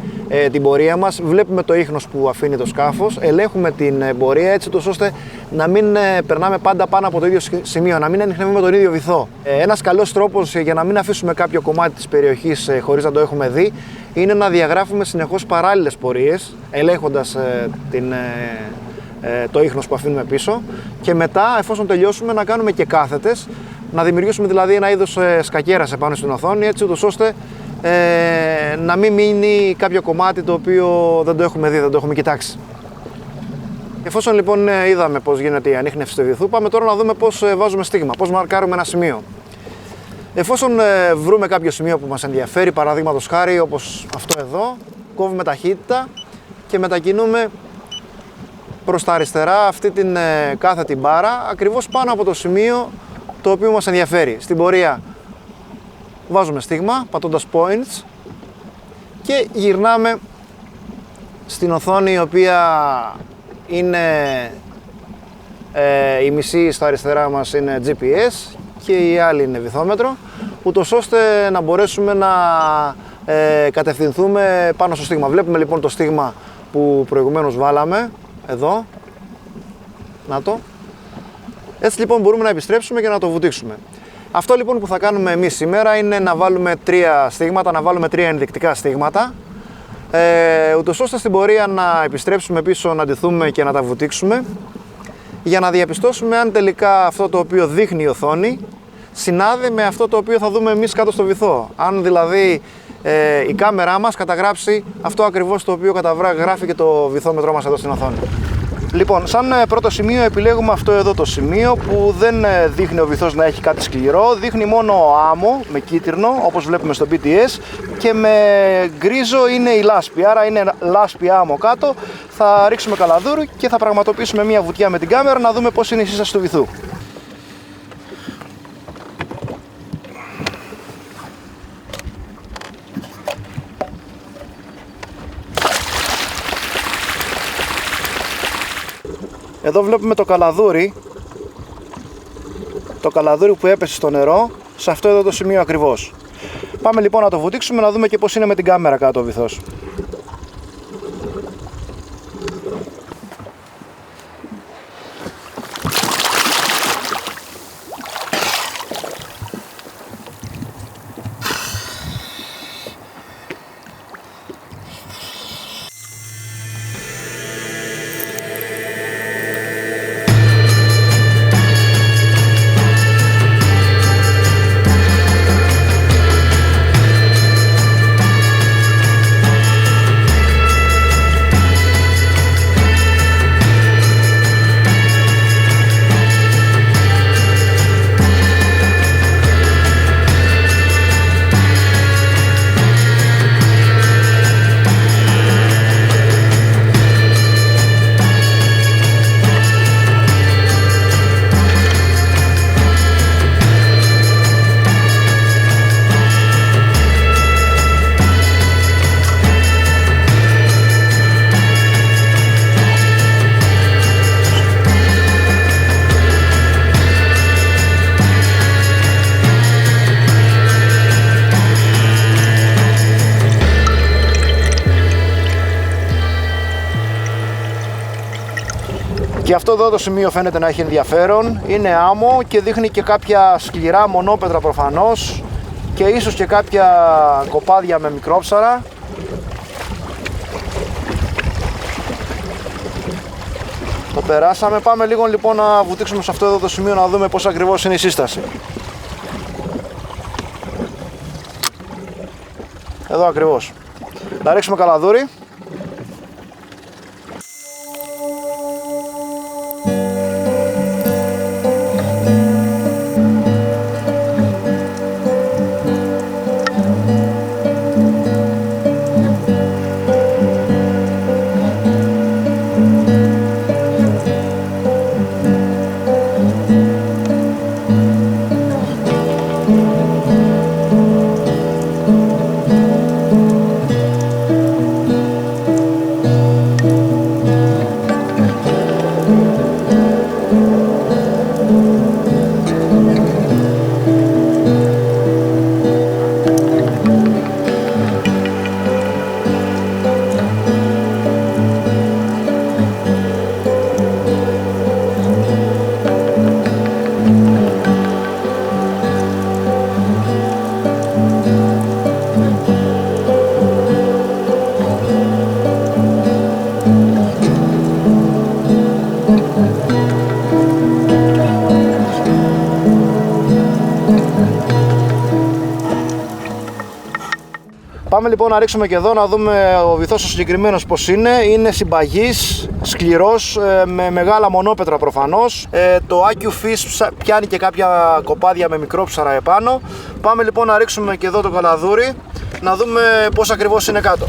την πορεία μας, βλέπουμε το ίχνος που αφήνει το σκάφος, ελέγχουμε την πορεία έτσι ώστε να μην περνάμε πάντα πάνω από το ίδιο σημείο, να μην ανιχνεύουμε τον ίδιο βυθό. Ένας καλός τρόπος για να μην αφήσουμε κάποιο κομμάτι της περιοχής χωρίς να το έχουμε δει είναι να διαγράφουμε συνεχώς παράλληλες πορείες, ελέγχοντας το ίχνος που αφήνουμε πίσω και μετά, εφόσον τελειώσουμε, να κάνουμε και κάθετες, να δημιουργήσουμε δηλαδή ένα είδος σκακέρας επάνω στην οθόνη, έτσι ώστε να μην μείνει κάποιο κομμάτι το οποίο δεν το έχουμε δει, δεν το έχουμε κοιτάξει. Εφόσον λοιπόν είδαμε πώς γίνεται η ανίχνευση του βυθού, πάμε τώρα να δούμε πώς βάζουμε στίγμα, πώς μαρκάρουμε ένα σημείο. Εφόσον βρούμε κάποιο σημείο που μας ενδιαφέρει, παραδείγματος χάρη όπως αυτό εδώ, κόβουμε ταχύτητα και μετακινούμε προς τα αριστερά αυτή την κάθετη μπάρα, ακριβώς πάνω από το σημείο το οποίο μας ενδιαφέρει. Στην πορεία βάζουμε στίγμα, πατώντας points και γυρνάμε στην οθόνη η οποία είναι η μισή στα αριστερά μας είναι GPS και η άλλη είναι βυθόμετρο, ούτως ώστε να μπορέσουμε να κατευθυνθούμε πάνω στο στίγμα. Βλέπουμε λοιπόν το στίγμα που προηγουμένως βάλαμε εδώ, να το. Έτσι λοιπόν μπορούμε να επιστρέψουμε και να το βουτήξουμε. Αυτό λοιπόν που θα κάνουμε εμείς σήμερα είναι να βάλουμε 3 στίγματα, να βάλουμε 3 ενδεικτικά στίγματα, ούτως ώστε στην πορεία να επιστρέψουμε πίσω, να ντυθούμε και να τα βουτήξουμε, για να διαπιστώσουμε αν τελικά αυτό το οποίο δείχνει η οθόνη συνάδει με αυτό το οποίο θα δούμε εμείς κάτω στο βυθό. Αν δηλαδή η κάμερά μας καταγράψει αυτό ακριβώς το οποίο καταγράφει και το βυθόμετρό μας εδώ στην οθόνη. Λοιπόν, σαν πρώτο σημείο επιλέγουμε αυτό εδώ το σημείο που δεν δείχνει ο βυθός να έχει κάτι σκληρό, δείχνει μόνο άμμο με κίτρινο όπως βλέπουμε στο BTS και με γκρίζο είναι η λάσπη, άρα είναι λάσπη άμμο κάτω. Θα ρίξουμε καλαδούρι και θα πραγματοποιήσουμε μια βουτιά με την κάμερα να δούμε πώς είναι η σύσταση του βυθού. Εδώ βλέπουμε το καλαδούρι. Το καλαδούρι που έπεσε στο νερό, σε αυτό εδώ το σημείο ακριβώς. Πάμε λοιπόν να το βουτήξουμε, να δούμε και πώς είναι με την κάμερα κάτω ο βυθός. Και αυτό εδώ το σημείο φαίνεται να έχει ενδιαφέρον, είναι άμμο και δείχνει και κάποια σκληρά μονόπετρα προφανώς και ίσως και κάποια κοπάδια με μικρόψαρα. Το περάσαμε, πάμε λίγο λοιπόν να βουτήξουμε σε αυτό εδώ το σημείο να δούμε πώς ακριβώς είναι η σύσταση. Εδώ ακριβώς. Να ρίξουμε καλαδούρι. Πάμε λοιπόν να ρίξουμε και εδώ να δούμε ο βυθός ο συγκεκριμένος πως είναι. Είναι συμπαγής, σκληρός, με μεγάλα μονόπετρα προφανώς. Το AccuFish πιάνει και κάποια κοπάδια με μικρόψαρα επάνω. Πάμε λοιπόν να ρίξουμε και εδώ το καλαδούρι να δούμε πως ακριβώς είναι κάτω.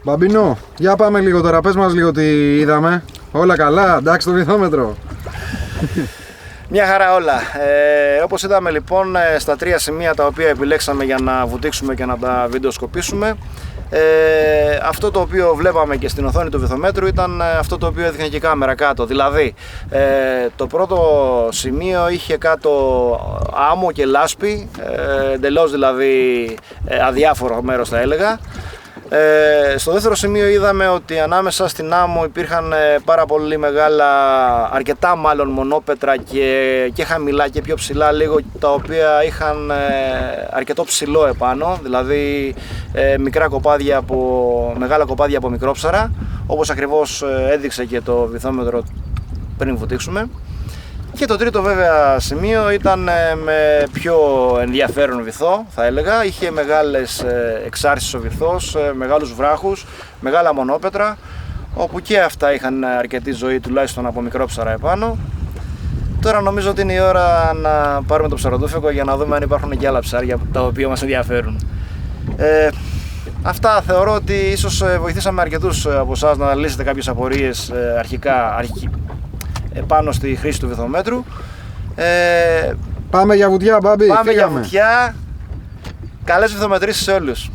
Μπαμπινό, για πάμε λίγο τώρα, πες μας λίγο τι είδαμε. Όλα καλά, εντάξει το βυθόμετρο. Μια χαρά όλα. Όπως είδαμε λοιπόν στα τρία σημεία τα οποία επιλέξαμε για να βουτήξουμε και να τα βιντεοσκοπήσουμε, Αυτό το οποίο βλέπαμε και στην οθόνη του βυθομέτρου ήταν αυτό το οποίο έδειχνε και η κάμερα κάτω. Δηλαδή, το πρώτο σημείο είχε κάτω άμμο και λάσπη, εντελώς δηλαδή αδιάφορο μέρος θα έλεγα. Στο δεύτερο σημείο είδαμε ότι ανάμεσα στην άμμο υπήρχαν πάρα πολύ μεγάλα, αρκετά μάλλον μονόπετρα και χαμηλά και πιο ψηλά λίγο, τα οποία είχαν αρκετό ψηλό επάνω, δηλαδή μεγάλα κοπάδια από μικρόψαρα, όπως ακριβώς έδειξε και το βυθόμετρο πριν βουτήξουμε. Και το τρίτο βέβαια σημείο ήταν με πιο ενδιαφέρον βυθό θα έλεγα, είχε μεγάλες εξάρσεις ο βυθός, μεγάλους βράχους, μεγάλα μονόπετρα, όπου και αυτά είχαν αρκετή ζωή τουλάχιστον από μικρόψαρα επάνω. Τώρα νομίζω ότι είναι η ώρα να πάρουμε το ψαροτούφεκο για να δούμε αν υπάρχουν και άλλα ψάρια τα οποία μας ενδιαφέρουν. Αυτά θεωρώ ότι ίσως βοηθήσαμε αρκετούς από εσάς να λύσετε κάποιες απορίες αρχικά πάνω στη χρήση του βυθομέτρου. Πάμε για βουτιά, Μπάμπη. Πάμε για βουτιά. Καλές βυθομετρήσεις σε όλους.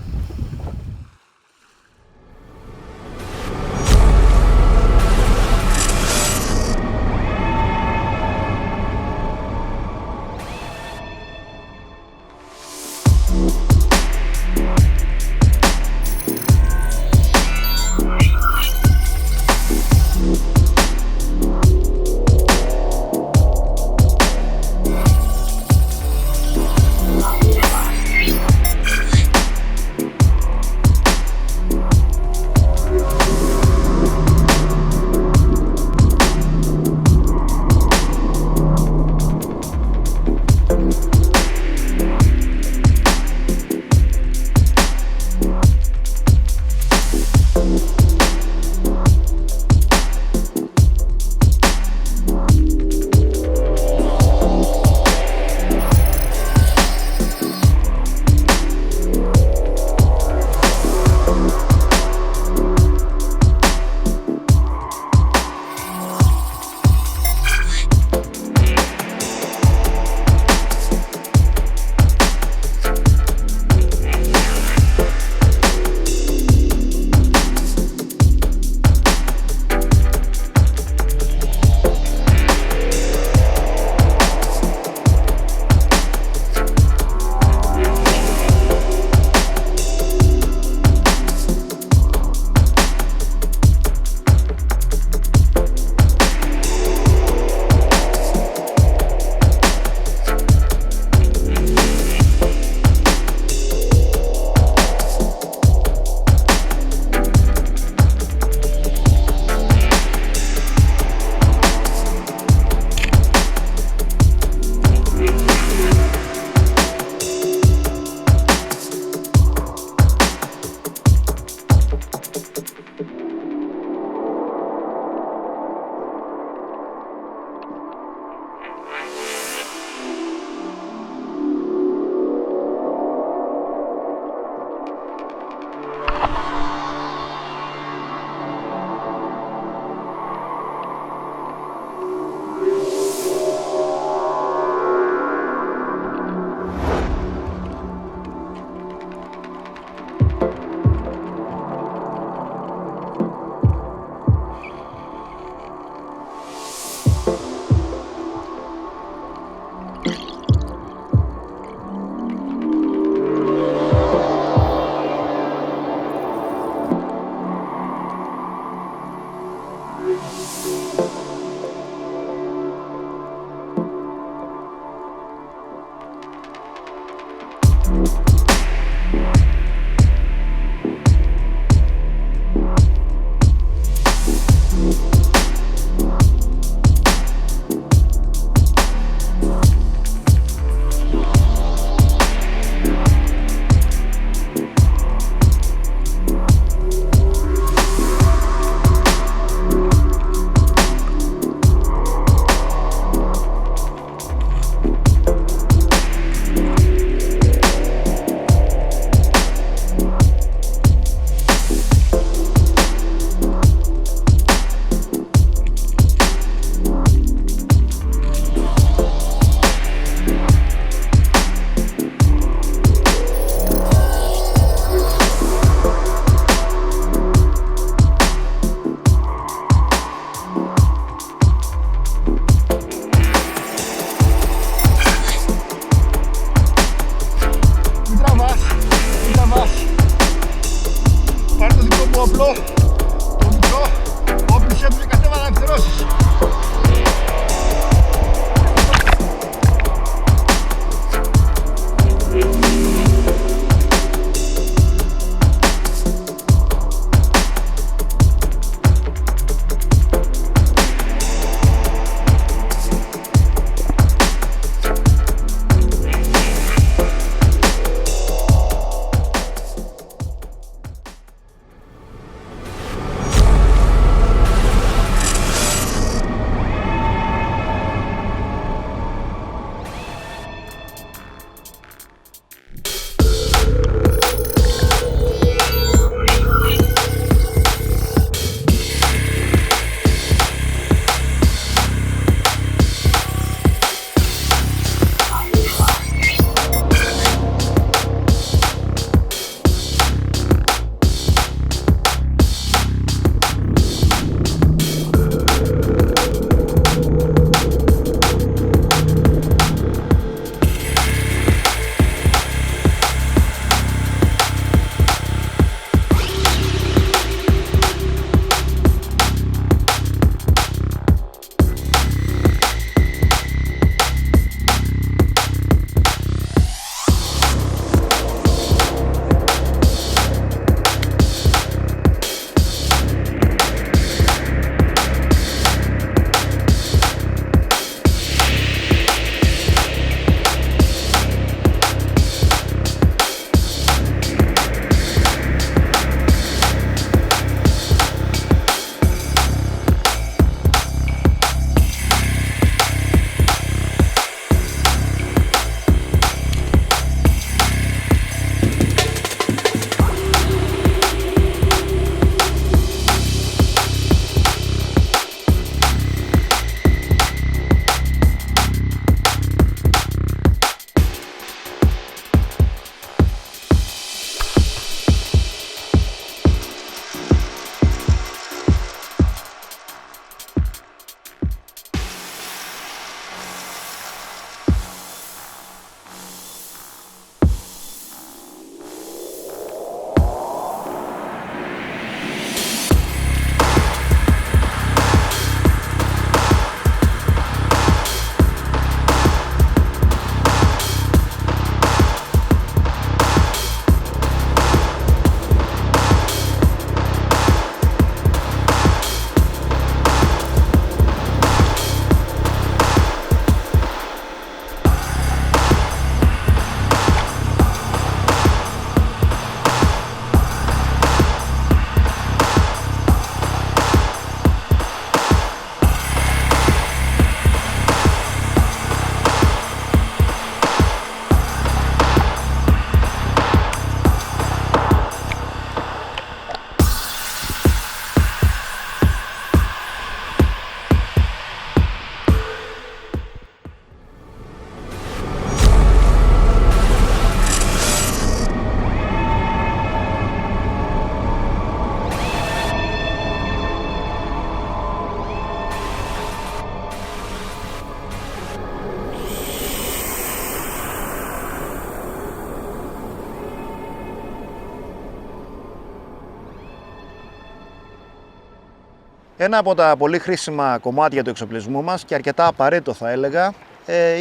Ένα από τα πολύ χρήσιμα κομμάτια του εξοπλισμού μας και αρκετά απαραίτητο θα έλεγα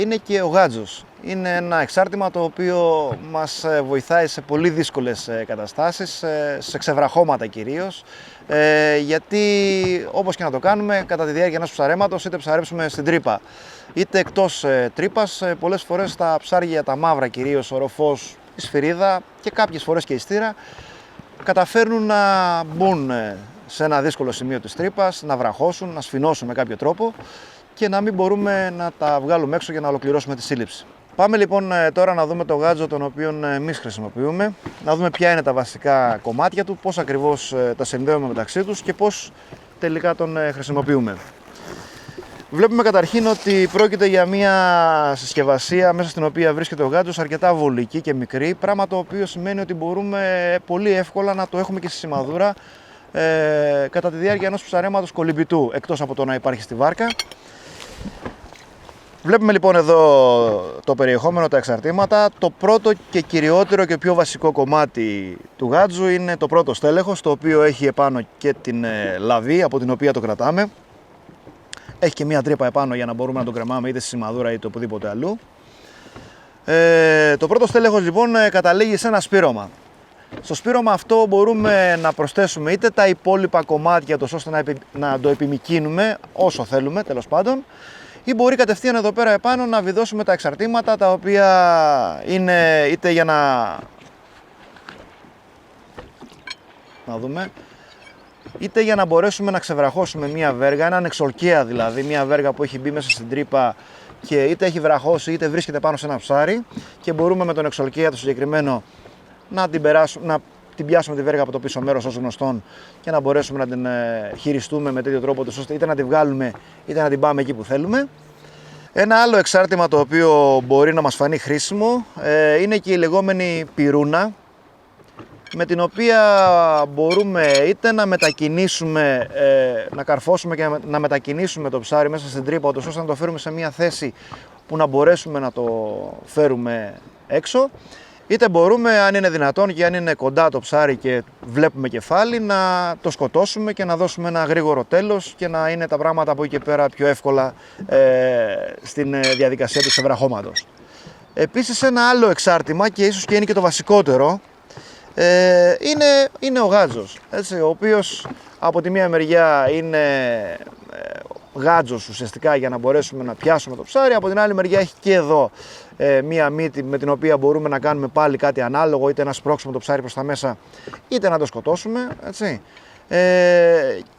είναι και ο γάτζος. Είναι ένα εξάρτημα το οποίο μας βοηθάει σε πολύ δύσκολες καταστάσεις, σε ξεβραχώματα κυρίως, γιατί όπως και να το κάνουμε, κατά τη διάρκεια ενός ψαρέματος, είτε ψαρέψουμε στην τρύπα είτε εκτός τρύπας, πολλές φορές τα ψάρια τα μαύρα κυρίως, ο ροφός, η σφυρίδα και κάποιες φορές και η στήρα, καταφέρνουν να μπουν σε ένα δύσκολο σημείο της τρύπας, να βραχώσουν, να σφινώσουν με κάποιο τρόπο και να μην μπορούμε να τα βγάλουμε έξω για να ολοκληρώσουμε τη σύλληψη. Πάμε λοιπόν τώρα να δούμε το γάτζο τον οποίο εμείς χρησιμοποιούμε, να δούμε ποια είναι τα βασικά κομμάτια του, πώς ακριβώς τα συνδέουμε μεταξύ τους και πώς τελικά τον χρησιμοποιούμε. Βλέπουμε καταρχήν ότι πρόκειται για μια συσκευασία μέσα στην οποία βρίσκεται ο γάτζος αρκετά βολική και μικρή, πράγμα το οποίο σημαίνει ότι μπορούμε πολύ εύκολα να το έχουμε και στη σημαδούρα κατά τη διάρκεια ενός ψαρέματος κολυμπητού, εκτός από το να υπάρχει στη βάρκα. Βλέπουμε λοιπόν εδώ το περιεχόμενο, τα εξαρτήματα. Το πρώτο και κυριότερο και πιο βασικό κομμάτι του γάτζου είναι το πρώτο στέλεχος, το οποίο έχει επάνω και την λαβή από την οποία το κρατάμε. Έχει και μία τρύπα επάνω για να μπορούμε να το κρεμάμε είτε στη σημαδούρα είτε οπουδήποτε αλλού. Το πρώτο στέλεχος λοιπόν καταλήγει σε ένα σπήρωμα. Στο σπήρωμα αυτό μπορούμε να προσθέσουμε είτε τα υπόλοιπα κομμάτια τους ώστε να το επιμικρύνουμε όσο θέλουμε τέλος πάντων, ή μπορεί κατευθείαν εδώ πέρα επάνω να βιδώσουμε τα εξαρτήματα τα οποία είναι είτε για να δούμε, είτε για να μπορέσουμε να ξεβραχώσουμε μία βέργα, έναν εξολκαία δηλαδή, μία βέργα που έχει μπει μέσα στην τρύπα και είτε έχει βραχώσει είτε βρίσκεται πάνω σε ένα ψάρι και μπορούμε με τον εξολκαία το συγκεκριμένο να την πιάσουμε τη βέργα από το πίσω μέρος ως γνωστόν και να μπορέσουμε να την χειριστούμε με τέτοιο τρόπο ώστε είτε να τη βγάλουμε είτε να την πάμε εκεί που θέλουμε. Ένα άλλο εξάρτημα το οποίο μπορεί να μας φανεί χρήσιμο είναι και η λεγόμενη πυρούνα, με την οποία μπορούμε είτε να μετακινήσουμε, να καρφώσουμε και να μετακινήσουμε το ψάρι μέσα στην τρύπα ώστε να το φέρουμε σε μια θέση που να μπορέσουμε να το φέρουμε έξω, είτε μπορούμε, αν είναι δυνατόν και αν είναι κοντά το ψάρι και βλέπουμε κεφάλι, να το σκοτώσουμε και να δώσουμε ένα γρήγορο τέλος και να είναι τα πράγματα από εκεί και πέρα πιο εύκολα στην διαδικασία του ξεβραχώματος. Επίσης ένα άλλο εξάρτημα και ίσως και είναι και το βασικότερο είναι ο γάτζος, έτσι, ο οποίος από τη μία μεριά είναι γάτζος ουσιαστικά για να μπορέσουμε να πιάσουμε το ψάρι, από την άλλη μεριά έχει και εδώ μία μύτη με την οποία μπορούμε να κάνουμε πάλι κάτι ανάλογο, είτε να σπρώξουμε το ψάρι προς τα μέσα είτε να το σκοτώσουμε, έτσι.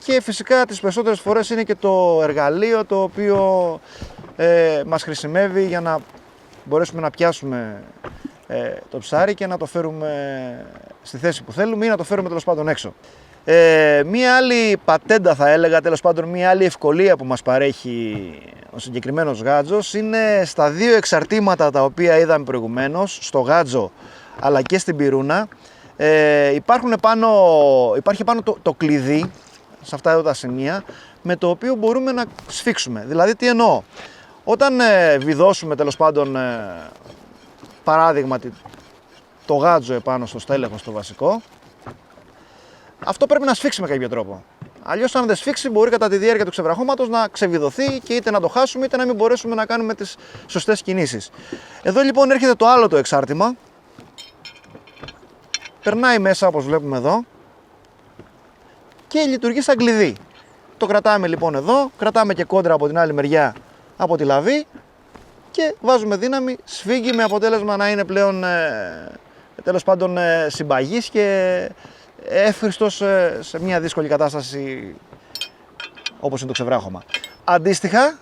Και φυσικά τις περισσότερες φορές είναι και το εργαλείο το οποίο μας χρησιμεύει για να μπορέσουμε να πιάσουμε το ψάρι και να το φέρουμε στη θέση που θέλουμε ή να το φέρουμε τέλος πάντων έξω. Μία άλλη πατέντα θα έλεγα, τέλος πάντων μία άλλη ευκολία που μας παρέχει ο συγκεκριμένος γάτζος είναι στα δύο εξαρτήματα τα οποία είδαμε προηγουμένως, στο γάτζο αλλά και στην πυρούνα. Υπάρχει πάνω το κλειδί σε αυτά εδώ τα σημεία με το οποίο μπορούμε να σφίξουμε. Δηλαδή τι εννοώ, όταν βιδώσουμε τέλος πάντων παράδειγμα το γάτζο επάνω στο στέλεχος το βασικό, αυτό πρέπει να σφίξει με κάποιο τρόπο. Αλλιώς αν δεν σφίξει μπορεί κατά τη διάρκεια του ξεβραχώματος να ξεβιδωθεί και είτε να το χάσουμε είτε να μην μπορέσουμε να κάνουμε τις σωστές κινήσεις. Εδώ λοιπόν έρχεται το άλλο το εξάρτημα, περνάει μέσα όπως βλέπουμε εδώ και λειτουργεί σαν κλειδί. Το κρατάμε λοιπόν εδώ, κρατάμε και κόντρα από την άλλη μεριά από τη λαβή και βάζουμε δύναμη, σφίγγει με αποτέλεσμα να είναι πλέον τέλος πάντων συμπαγής και εύχριστος σε μια δύσκολη κατάσταση όπως είναι το ξεβράχωμα. Αντίστοιχα,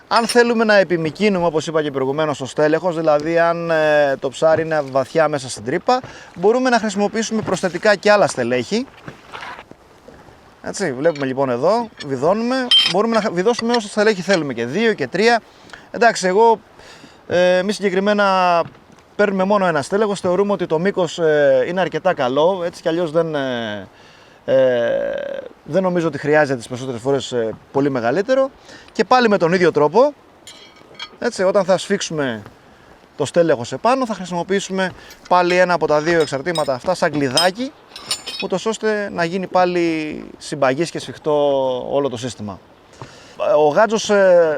αν θέλουμε να επιμικρύνουμε όπως είπα και προηγουμένως το στέλεχος, δηλαδή αν το ψάρι είναι βαθιά μέσα στην τρύπα, μπορούμε να χρησιμοποιήσουμε προσθετικά και άλλα στελέχη. Έτσι, βλέπουμε λοιπόν εδώ, βιδώνουμε, μπορούμε να βιδώσουμε όσα στελέχη θέλουμε και 2 και 3. Εντάξει, εμείς συγκεκριμένα παίρνουμε μόνο ένα στέλεχος, θεωρούμε ότι το μήκος είναι αρκετά καλό, έτσι κι αλλιώς δεν νομίζω ότι χρειάζεται τις περισσότερες φορές πολύ μεγαλύτερο. Και πάλι με τον ίδιο τρόπο, έτσι, όταν θα σφίξουμε το στέλεχος επάνω θα χρησιμοποιήσουμε πάλι ένα από τα δύο εξαρτήματα αυτά σαν κλειδάκι ούτως ώστε να γίνει πάλι συμπαγής και σφιχτό όλο το σύστημα. Ο γάτζος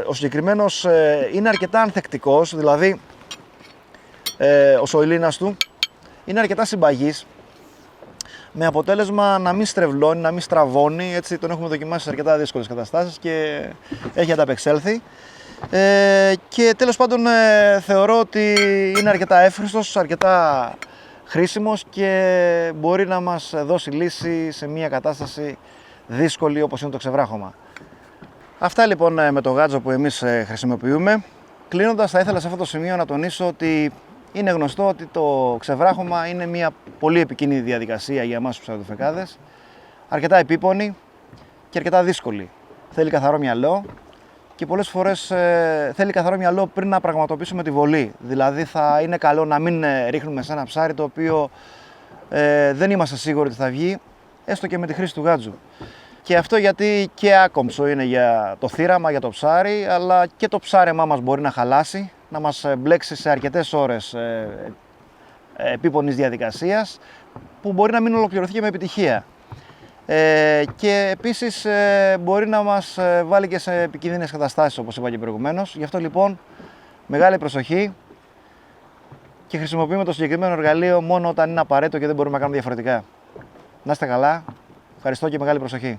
ο συγκεκριμένος είναι αρκετά ανθεκτικός, δηλαδή ο σωλήνας του είναι αρκετά συμπαγής, με αποτέλεσμα να μην στρεβλώνει, να μην στραβώνει, έτσι τον έχουμε δοκιμάσει σε αρκετά δύσκολες καταστάσεις και έχει ανταπεξέλθει. Και τέλος πάντων θεωρώ ότι είναι αρκετά εύχριστος, αρκετά χρήσιμος και μπορεί να μας δώσει λύση σε μια κατάσταση δύσκολη όπως είναι το ξεβράχωμα. Αυτά λοιπόν με το γάτζο που εμείς χρησιμοποιούμε. Κλείνοντας, θα ήθελα σε αυτό το σημείο να τονίσω ότι είναι γνωστό ότι το ξεβράχωμα είναι μια πολύ επικίνδυνη διαδικασία για εμάς τους ψαροτροφικάδες, αρκετά επίπονη και αρκετά δύσκολη. Θέλει καθαρό μυαλό και πολλές φορές θέλει καθαρό μυαλό πριν να πραγματοποιήσουμε τη βολή. Δηλαδή θα είναι καλό να μην ρίχνουμε σε ένα ψάρι το οποίο δεν είμαστε σίγουροι ότι θα βγει, έστω και με τη χρήση του γάτζου. Και αυτό γιατί και άκομψο είναι για το θύραμα, για το ψάρι, αλλά και το ψάρεμά μας μπορεί να χαλάσει, να μας μπλέξει σε αρκετές ώρες επίπονης διαδικασίας, που μπορεί να μην ολοκληρωθεί και με επιτυχία. Και επίσης μπορεί να μας βάλει και σε επικίνδυνες καταστάσεις, όπως είπα και προηγουμένως. Γι' αυτό λοιπόν μεγάλη προσοχή και χρησιμοποιούμε το συγκεκριμένο εργαλείο μόνο όταν είναι απαραίτητο και δεν μπορούμε να κάνουμε διαφορετικά. Να είστε καλά, ευχαριστώ και μεγάλη προσοχή.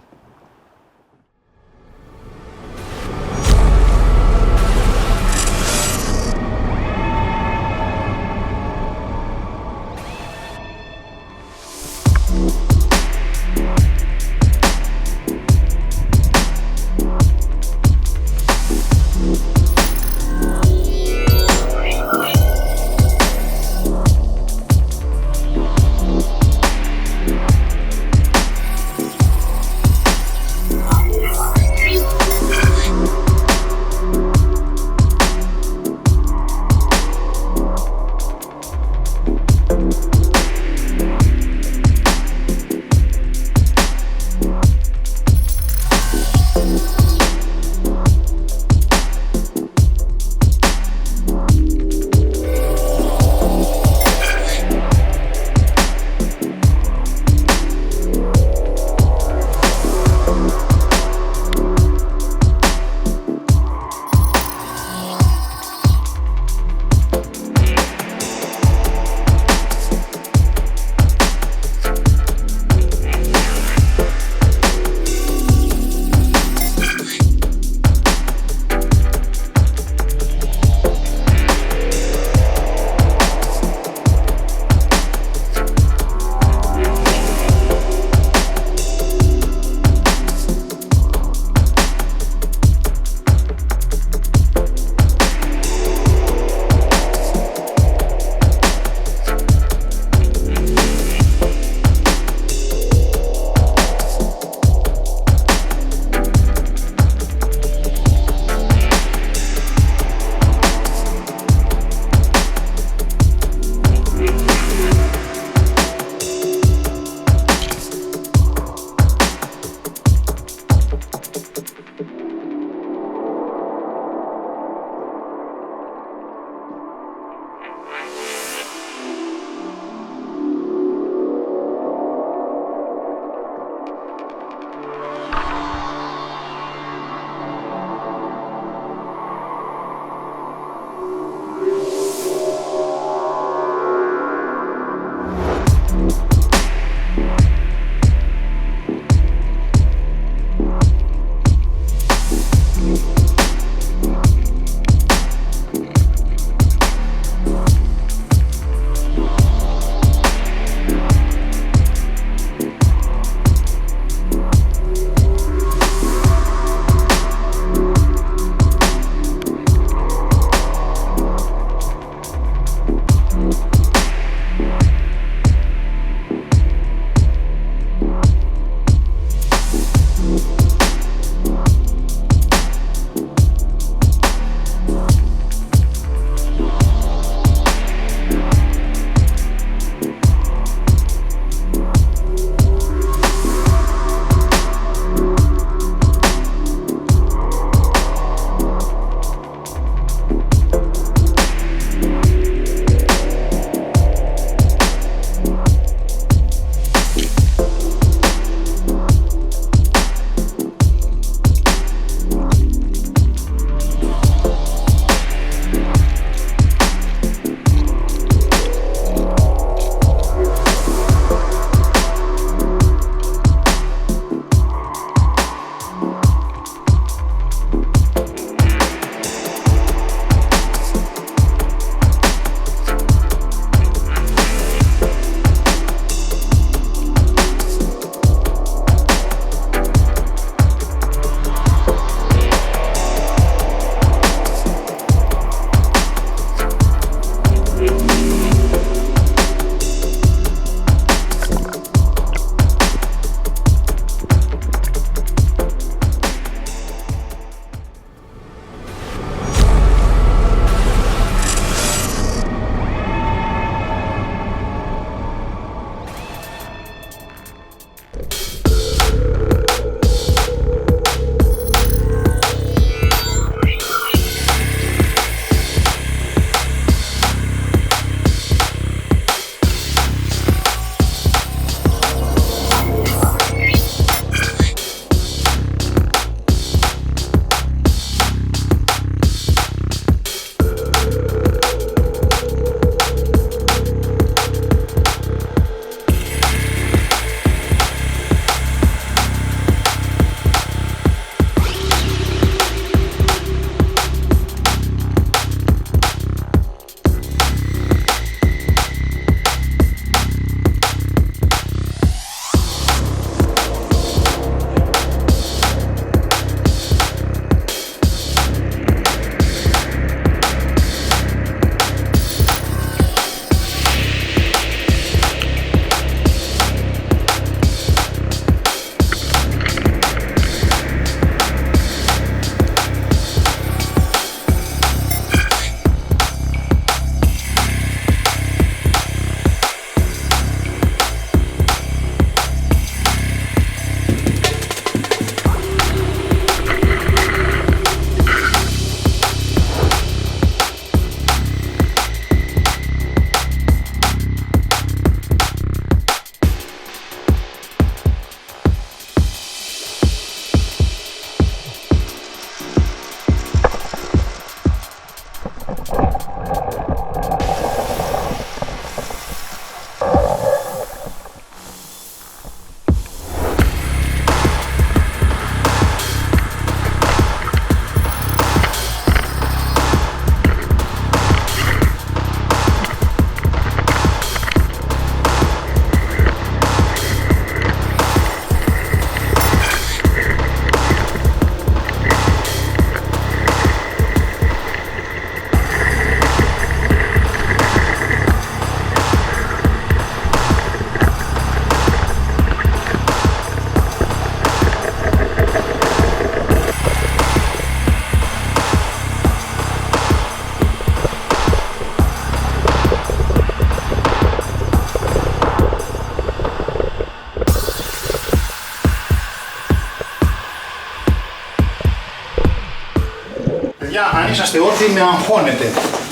είσαστε όρθιοι, με αγχώνετε.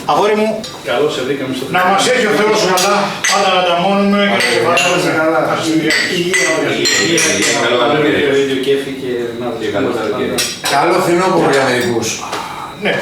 Αγόρι μου, Καλώς σε βρήκαμε στο να μας έχει ο Θεός καλά, πάντα να τα μόνουμε και να ξεφανόμαστε καλά. Καλό καλοκαίρι. Το ίδιο κέφι και να δει. Καλό φθινόπωρο για μερικούς. Ναι.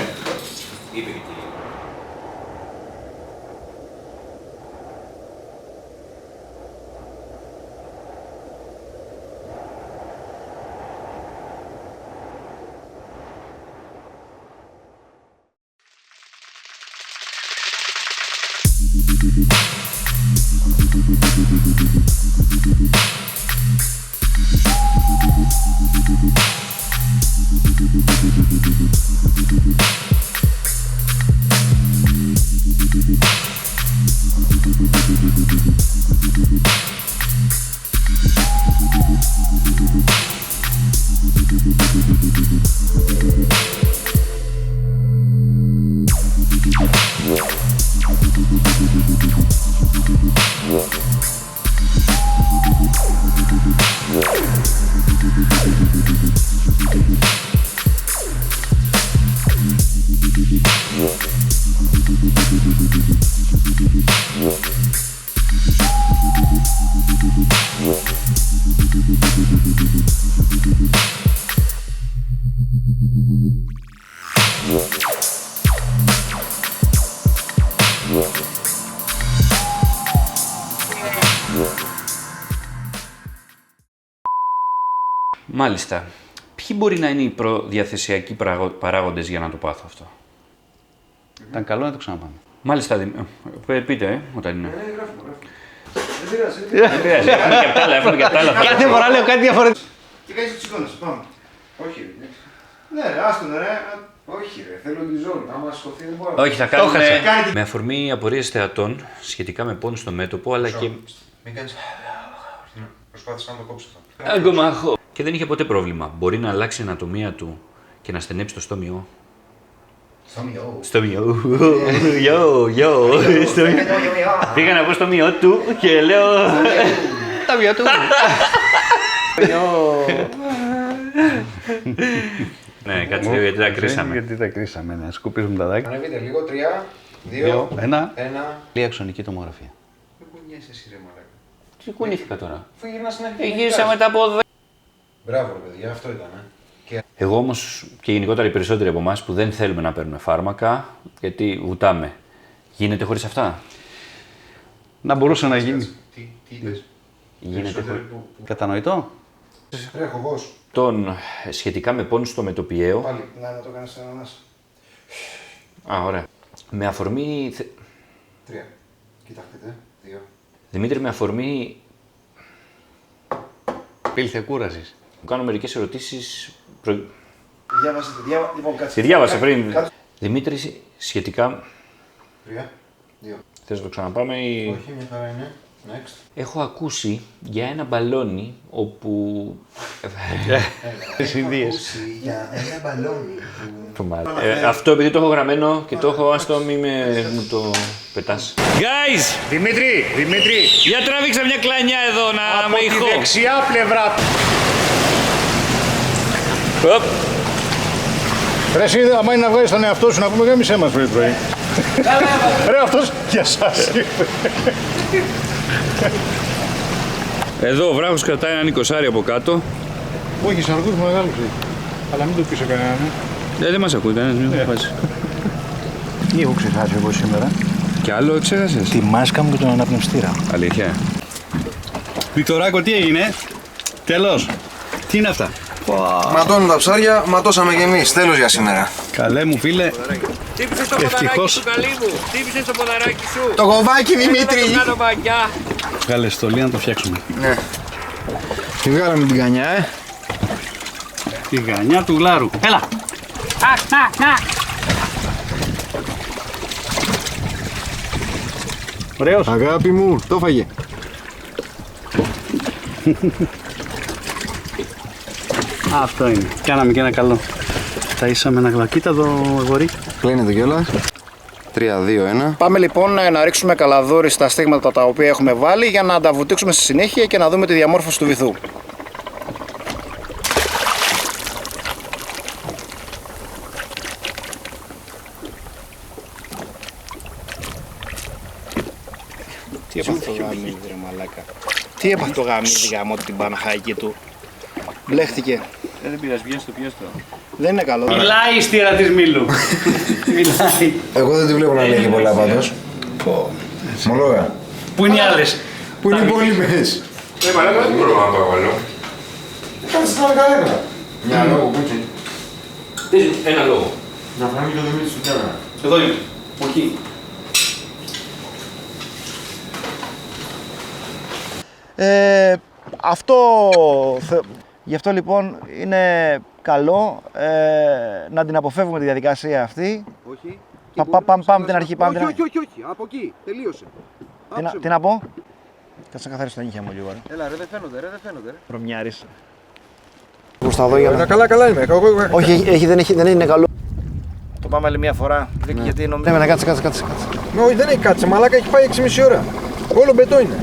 Μάλιστα. Ποιοι μπορεί να είναι οι προδιαθεσιακοί παράγοντες για να το πάθω αυτό? Ήταν καλό να το ξαναπάμε. Μάλιστα, πείτε, όταν είναι. Δεν πειράζει. Έχουμε και απ' τα άλλα. Κάθε φορά λέω κάτι διαφορετικό. Τι κάνεις το σηκώνεσαι, πάμε. Όχι ρε. Ναι ρε, άστον ρε. Όχι ρε, θέλω τη ζώνη. Άμα σκοθεί δεν μπορώ. Όχι, θα κάνουμε με αφορμή απορίες θεατών σχετικά με πόνους στο μέτωπο, αλλά και... Μην κάνεις... Προσπάθησα να το κόψω αυτό. Αγκομαχώ. Και δεν είχε ποτέ πρόβλημα. Μπορεί να αλλάξει η ανατομία του και να στενέψει το στόμιό. Στόμιό. Γιο. Πήγα να πω στόμιό του και λέω... Στόμιό του. Ναι, κάτσε λίγο γιατί τα κρίσαμε. Γιατί τα κρίσαμε, ναι. Σκουπίζουμε τα δάκρυα. Ανεβείτε λίγο, 3, 2, 1. 1. Λίγη αξονική τομογραφία. Δεν κουνιέσαι εσύ ρε μαλάκα. Τι κουνήθηκα τώρα? Αφού γυρνάς στην αρχή. Γύρισα μετά από 10. Μπράβο ρε παιδιά, αυτό ήταν. Εγώ όμως και γενικότερα οι περισσότεροι από εμάς που δεν θέλουμε να παίρνουμε φάρμακα, γιατί βουτάμε. Γίνεται χωρίς αυτά? Να μπορούσε να γίνει. Τι είπες? Γίνεται χωρίς. Κατανοητό. Τρέχω βος. Τον σχετικά με πόνους στο μετωπιαίο. Πάλι, να το κάνεις ένα ανάσα. Α, ωραία. Με αφορμή. 3. Κοιτάξτε, 2. Δημήτρη, με αφορμή. Πήλθε κούρασης. Μου κάνω μερικές ερωτήσεις. Διάβασε, λοιπόν κάτσε. Τη διάβασα πριν. Δημήτρη, σχετικά. 3, 2. Θες να το ξαναπάμε ή. Όχι, μια χαρά είναι. Next. Έχω ακούσει για ένα μπαλόνι όπου. Συνδύες. Για ένα μπαλόνι. Αυτό επειδή το έχω γραμμένο και το έχω, ας το μη μου το πετάς. Guys! Δημήτρη, Για τράβηξα μια κλανιά εδώ να με ηχώ. από τη δεξιά πλευρά. Ρε εσύ, άμα είναι να βγάλεις τον εαυτό σου, να πούμε γάμισέ μας πρωί. Ρε αυτός για σας. Εδώ ο βράχος κρατάει έναν 20 από κάτω. Όχι, σαν αργούς μεγάλους. Αλλά μην το πεις σε κανέναν. Δεν μας ακούει κανένας, μην μου φάσει. Τι έχω ξεχάσει εγώ σήμερα? Κι άλλο ξέχασες? Τη μάσκα μου και τον αναπνευστήρα. Αλήθεια. Βικτοράκο, τι έγινε? Τέλος. Τι είναι αυτά? Ματώνουν τα ψάρια, ματώσαμε κι εμείς. Τέλος για σήμερα. Καλέ μου φίλε. Τύπησε το ποδαράκι σου, καλή μου. Τύπησε το ποδαράκι σου. Το κοβάκι, Δημήτρη. Κάνω μπαγκιά. Βγάλε στολή να το φτιάξουμε. Ναι. Τη βγάλαμε την κανιά, Τη γανιά του γλάρου. Έλα. Να. Ωραίος. Αγάπη μου, το φάγε. Αυτό είναι. Κάναμε και ένα καλό. Τα ίσαμε ένα γλαρ. Κοίτα το αγορί. Κλείνεται κιόλας. 3, 2, 1. Πάμε λοιπόν να ρίξουμε καλαδούρι στα στίγματα τα οποία έχουμε βάλει για να τα βουτήξουμε στη συνέχεια και να δούμε τη διαμόρφωση του βυθού. Τι έπαθε το γαμίδι ρε μαλάκα. Τι έπαθε το γαμίδι γάμο την Παναχαϊκή του. Μπλέχτηκε. Δεν πειράζει, πιέστο. Δεν είναι καλό. Μιλάει η στήρα της Μήλου. Μιλάει. Εγώ δεν τη βλέπω να λέγει πολλά πάντως. Μολόγα. Πού είναι οι άλλες? Πού είναι οι υπόλοιπες? Μαλάκα δεν μπορώ να πάω άλλο. Κάτσε την άλλη έκανα. Μια λόγο που είναι. Ένα λόγο. Να φανεί το Δημήτρη σου κάμερα. Εδώ είναι. Όχι. Γι' αυτό λοιπόν είναι καλό να την αποφεύγουμε τη διαδικασία αυτή. Όχι. Πάμε την αρχή. Όχι. Από εκεί. Τελείωσε. Τι να πω? Κάτσε να καθαρίσω τα νύχια μου λίγο. Έλα ρε, δεν φαίνονται. Προμιάρης. Καλά είμαι. Όχι, δεν είναι καλό. Το πάμε άλλη μια φορά. Γιατί νομίζω. Κάτσε. Όχι, δεν έχει κάτσε. Μαλάκα έχει πάει 6,5 ώρα. Όλο μπετό είναι.